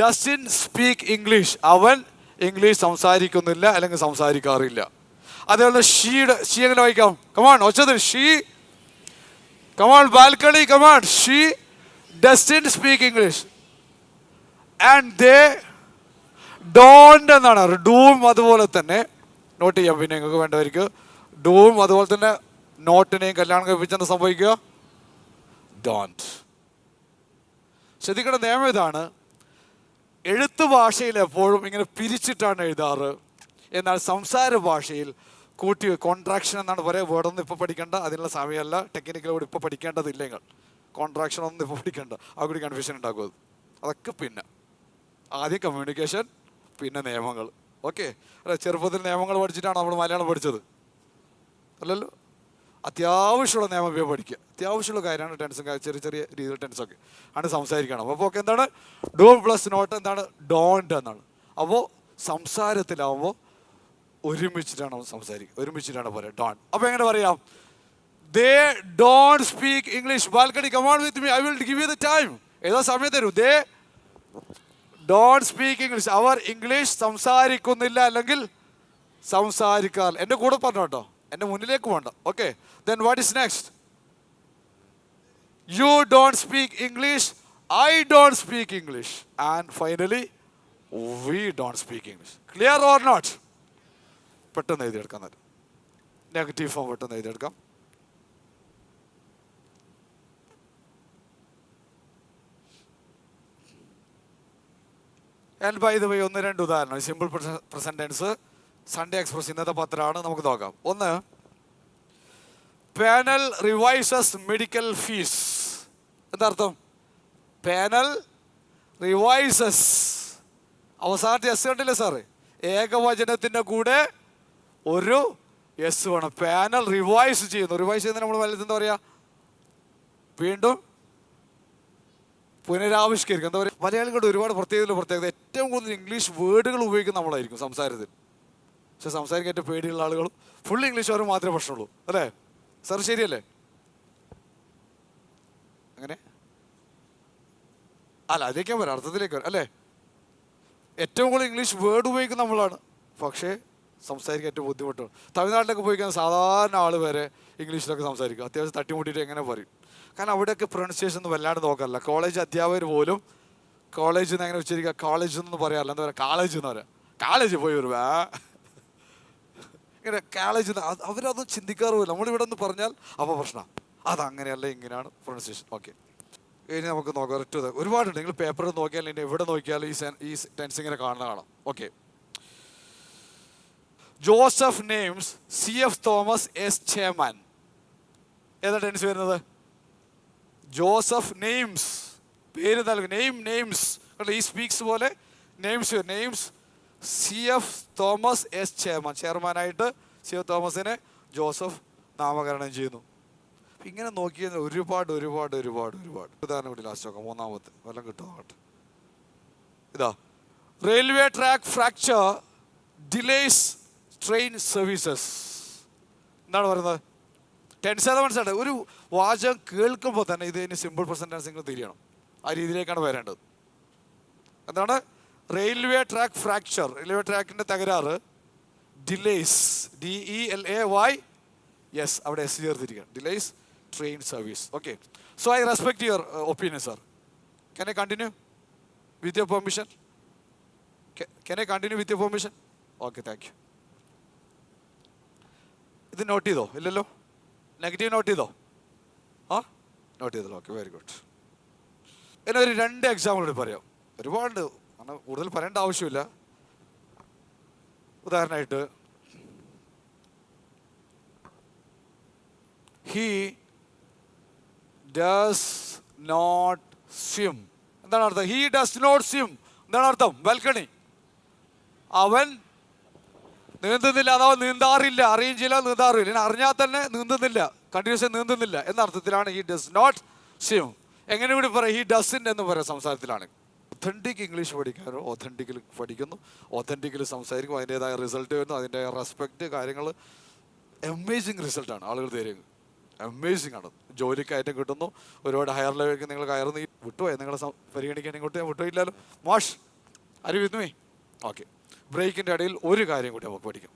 doesn't speak English. അവൻ ഇംഗ്ലീഷ് സംസാരിക്കുന്നില്ല അല്ലെങ്കിൽ സംസാരിക്കാറില്ല. അതേപോലെ ഷീ എങ്ങനെ വായിക്കാം? കമാൺ ഒച്ചത് she. Come on balcony, come on. She doesn't speak English. And they don't എന്നാണ്. ഡൂം അതുപോലെ തന്നെ നോട്ട് ചെയ്യാം. പിന്നെ നിങ്ങൾക്ക് വേണ്ടവർക്ക് ഡൂം അതുപോലെ തന്നെ നോട്ടിനെയും കല്യാണം കഴിപ്പിച്ചെന്ന് സംഭവിക്കുക ഡോണ്ട്. ശ്രദ്ധിക്കേണ്ട നിയമം ഇതാണ്. എഴുത്ത് ഭാഷയിൽ എപ്പോഴും ഇങ്ങനെ പിരിച്ചിട്ടാണ് എഴുതാറ്. എന്നാൽ സംസാര ഭാഷയിൽ കൂട്ടി കോൺട്രാക്ഷൻ എന്നാണ് പറയുക. വേർഡൊന്നും ഇപ്പോൾ പഠിക്കേണ്ട, അതിനുള്ള സമയമല്ല. ടെക്നിക്കലോട് ഇപ്പോൾ പഠിക്കേണ്ടതില്ല. നിങ്ങൾ കോൺട്രാക്ഷൻ ഒന്നും ഇപ്പോൾ പഠിക്കേണ്ട, ആ കൂടി കൺഫ്യൂഷൻ ഉണ്ടാക്കും. അതൊക്കെ പിന്നെ ആദ്യം കമ്മ്യൂണിക്കേഷൻ, പിന്നെ നിയമങ്ങൾ. ഓക്കെ, അല്ല ചെറുപ്പത്തിൽ നിയമങ്ങൾ പഠിച്ചിട്ടാണ് നമ്മൾ മലയാളം പഠിച്ചത് അല്ലല്ലോ. അത്യാവശ്യമുള്ള നിയമം ഉപയോഗം പഠിക്കുക. അത്യാവശ്യമുള്ള കാര്യമാണ് ടെൻസും, ചെറിയ ചെറിയ രീതിയിൽ ടെൻസൊക്കെ ആണ് സംസാരിക്കണം. അപ്പോൾ ഓക്കെ, എന്താണ് ഡൂ പ്ലസ് നോട്ട് എന്താണ്? ഡോണ്ട് എന്നാണ്. അപ്പോൾ സംസാരത്തിലാവുമ്പോൾ ഒരുമിച്ചിട്ടാണ് നമ്മൾ സംസാരിക്കുക, ഒരുമിച്ചിട്ടാണ് പറയുക ഡോണ്ട്. അപ്പോൾ എങ്ങനെ പറയാം? They don't speak English. Balcony come with with, me will will give you the. Time സമയം തരൂ. They don't speak English. അവർ ഇംഗ്ലീഷ് സംസാരിക്കുന്നില്ല അല്ലെങ്കിൽ സംസാരിക്കാറില്ല. എൻ്റെ കൂടെ പറഞ്ഞു കേട്ടോ, എൻ്റെ മുന്നിലേക്ക് പോകണ്ട. Okay, then what is next? You don't speak English, I don't speak English, and finally we don't speak English. Clear or not? പെട്ടെന്ന് എഴുതിയെടുക്കാം. നേരം നെഗറ്റീവ് ഫോം പെട്ടെന്ന് എഴുതിയെടുക്കാം. ആൻഡ് ബൈ ദ വേ, ഒന്ന് രണ്ട് ഉദാഹരണം. Simple present tense, Sunday express ഇന്നത്തെ പത്രമാണ്, നമുക്ക് നോക്കാം. ഒന്ന്, പാനൽ റിവൈസസ് മെഡിക്കൽ ഫീസ്. എന്താ അർത്ഥം? പാനൽ റിവൈസസ്. അവസാനത്തെ എസ് കണ്ടില്ലേ സാറ്? ഏകവചനത്തിൻ്റെ കൂടെ ഒരു എസ് വേണം. പാനൽ റിവൈസ് ചെയ്യുന്നു. റിവൈസ് ചെയ്യുന്ന നമ്മൾ മലയാളത്തിൽ എന്താ പറയുക? വീണ്ടും പുനരാവിഷ്കരിക്കുക. എന്താ പറയുക? മലയാളികളുടെ ഒരുപാട് പ്രത്യേകത. ഏറ്റവും കൂടുതൽ ഇംഗ്ലീഷ് വേർഡുകൾ ഉപയോഗിക്കുന്ന നമ്മളായിരിക്കും സംസാരത്തിൽ. പക്ഷെ സംസാരിക്കാൻ ഏറ്റവും പേടിയുള്ള ആളുകളും ഫുൾ ഇംഗ്ലീഷ് അവർ മാത്രമേ പ്രശ്നമുള്ളൂ അല്ലേ സാർ? ശരിയല്ലേ? അങ്ങനെ അല്ല, അതിലേക്കാൻ വരാം, അർത്ഥത്തിലേക്ക് വരാം അല്ലേ? ഏറ്റവും കൂടുതൽ ഇംഗ്ലീഷ് വേർഡ് ഉപയോഗിക്കുന്ന നമ്മളാണ്, പക്ഷേ സംസാരിക്കാൻ ഏറ്റവും ബുദ്ധിമുട്ടാണ്. തമിഴ്നാട്ടിലൊക്കെ പോയിക്കാൻ സാധാരണ ആൾ വരെ ഇംഗ്ലീഷിലൊക്കെ സംസാരിക്കും. അത്യാവശ്യം തട്ടിമുട്ടിയിട്ട് എങ്ങനെ പറയും. കാരണം അവിടെയൊക്കെ പ്രൊണൗൺസിയേഷൻ ഒന്നും വല്ലാണ്ട് നോക്കാറില്ല. കോളേജ് അധ്യാപകർ പോലും കോളേജിൽ നിന്ന് എങ്ങനെ ഉച്ചരിക്കുക, കോളേജ് എന്ന് പറയാറില്ല. എന്താ പറയുക, കാളേജ് എന്ന് പറയാം. കാളേജ് പോയി ഒരു ഇങ്ങനെ കാളേജ് അവരതൊന്നും ചിന്തിക്കാറുമില്ല. നമ്മളിവിടെ നിന്ന് പറഞ്ഞാൽ അപ്പോൾ പ്രശ്നം അതങ്ങനെയല്ല, ഇങ്ങനെയാണ് പ്രൊണൗൺസിയേഷൻ. ഓക്കെ, ഇനി നമുക്ക് നോക്കാം. ഒരൊറ്റ ഒരുപാടുണ്ട്. നിങ്ങൾ പേപ്പറിൽ നോക്കിയാൽ ഇനി എവിടെ നോക്കിയാലും ഈ ടെൻസ് ഇങ്ങനെ കാണുന്ന കാണാം. Okay, Joseph names CF Thomas as chairman. ഏതാ ടെൻസ് വരുന്നത്? ജോസഫ് നെയിംസ്, പേര് നൽകും. നെയിംസ് ഈ സ്പീക്സ് പോലെ names CF Thomas as chairman. ചെയർമാനായിട്ട് CF തോമസിനെ ജോസഫ് നാമകരണം ചെയ്യുന്നു. ഇങ്ങനെ നോക്കിയാൽ ഒരുപാട്. ഉദാഹരണം കൂടി ലാസ്റ്റ് നോക്കാം. മൂന്നാമത്തെ വല്ലതും കിട്ടും. ഇതാ, railway track fracture delays train services. എന്താണ് പറയുന്നത്? ടെൻസ് എലമെന്റ്സ് ആണ്. ഒരു വാചകം കേൾക്കുമ്പോൾ തന്നെ ഇതിന് സിമ്പിൾ പ്രസന്റ് ടെൻസ് നിങ്ങൾ തിരിയണം. ആ രീതിയിലേക്കാണ് വരേണ്ടത്. എന്താണ്? റെയിൽവേ ട്രാക്ക് ഫ്രാക്ചർ, റെയിൽവേ ട്രാക്കിൻ്റെ തകരാറ്. ഡിലേസ്, DELAY, യെസ്, അവിടെ S ചേർത്തിരിക്കണം. Delays train service. Okay, so I respect your opinion sir. Can I continue with your permission? Can I continue with your permission? Okay, thank you. ഇത് not ചെയ്തോ? ഇല്ലല്ലോ. Negative not ചെയ്തോ? Not ചെയ്തല്ലോ. Okay, very good. എന്നെ ഒരു 2 example കൂടി പറയാം. ഒരുപാട് കാരണം കൂടുതൽ പറയേണ്ട ആവശ്യമില്ല. ഉദാഹരണമായിട്ട്, ഹി ഡസ് നോട്ട് സ്വിം. എന്താണ് അർത്ഥം? ഹി ഡസ് നോട്ട് സ്വിം എന്താണ് അർത്ഥം? ബാൽക്കണി. അവൻ നീന്തുന്നില്ല, അഥവാ നീന്താറില്ല. അറിയും ചെയ്യില്ല, നീന്താറില്ല. ഇനി അറിഞ്ഞാൽ തന്നെ നീന്തുന്നില്ല, കണ്ടിന്യൂസ് നീന്തുന്നില്ല എന്ന അർത്ഥത്തിലാണ് ഹി ഡസ് നോട്ട് സ്വിം. എങ്ങനെ കൂടി പറയാം? ഹി ഡസിൻ്റ് എന്ന് പറയാം സംസാരത്തിലാണ്. ഒത്തൻറ്റിക് ഇംഗ്ലീഷ് പഠിക്കാനോ ഒത്തൻറ്റിക്കൽ പഠിക്കുന്നു, ഒത്തൻറ്റിക്കൽ സംസാരിക്കും, അതിൻ്റെതായ റിസൾട്ട് വരുന്നു, അതിൻ്റെ റെസ്പെക്റ്റ് കാര്യങ്ങൾ. അമേസിങ് റിസൾട്ടാണ് ആളുകൾ തരുന്നത്. അമേസിങ് ആണ്. ജോലിക്കയറ്റം കിട്ടുന്നു, ഒരുപാട് ഹയർ ലെവലിലേക്ക് നിങ്ങൾ കയറുന്നു. വിട്ടുപോയി നിങ്ങളെ പരിഗണിക്കാൻ ഇങ്ങോട്ട് ഞാൻ വിട്ടുപോയില്ലല്ലോ. മാഷ്, അരി വിത്ത് മീ? ഓക്കെ, ബ്രേക്കിൻ്റെ ഇടയിൽ ഒരു കാര്യം കൂടി നമുക്ക് പഠിക്കാം.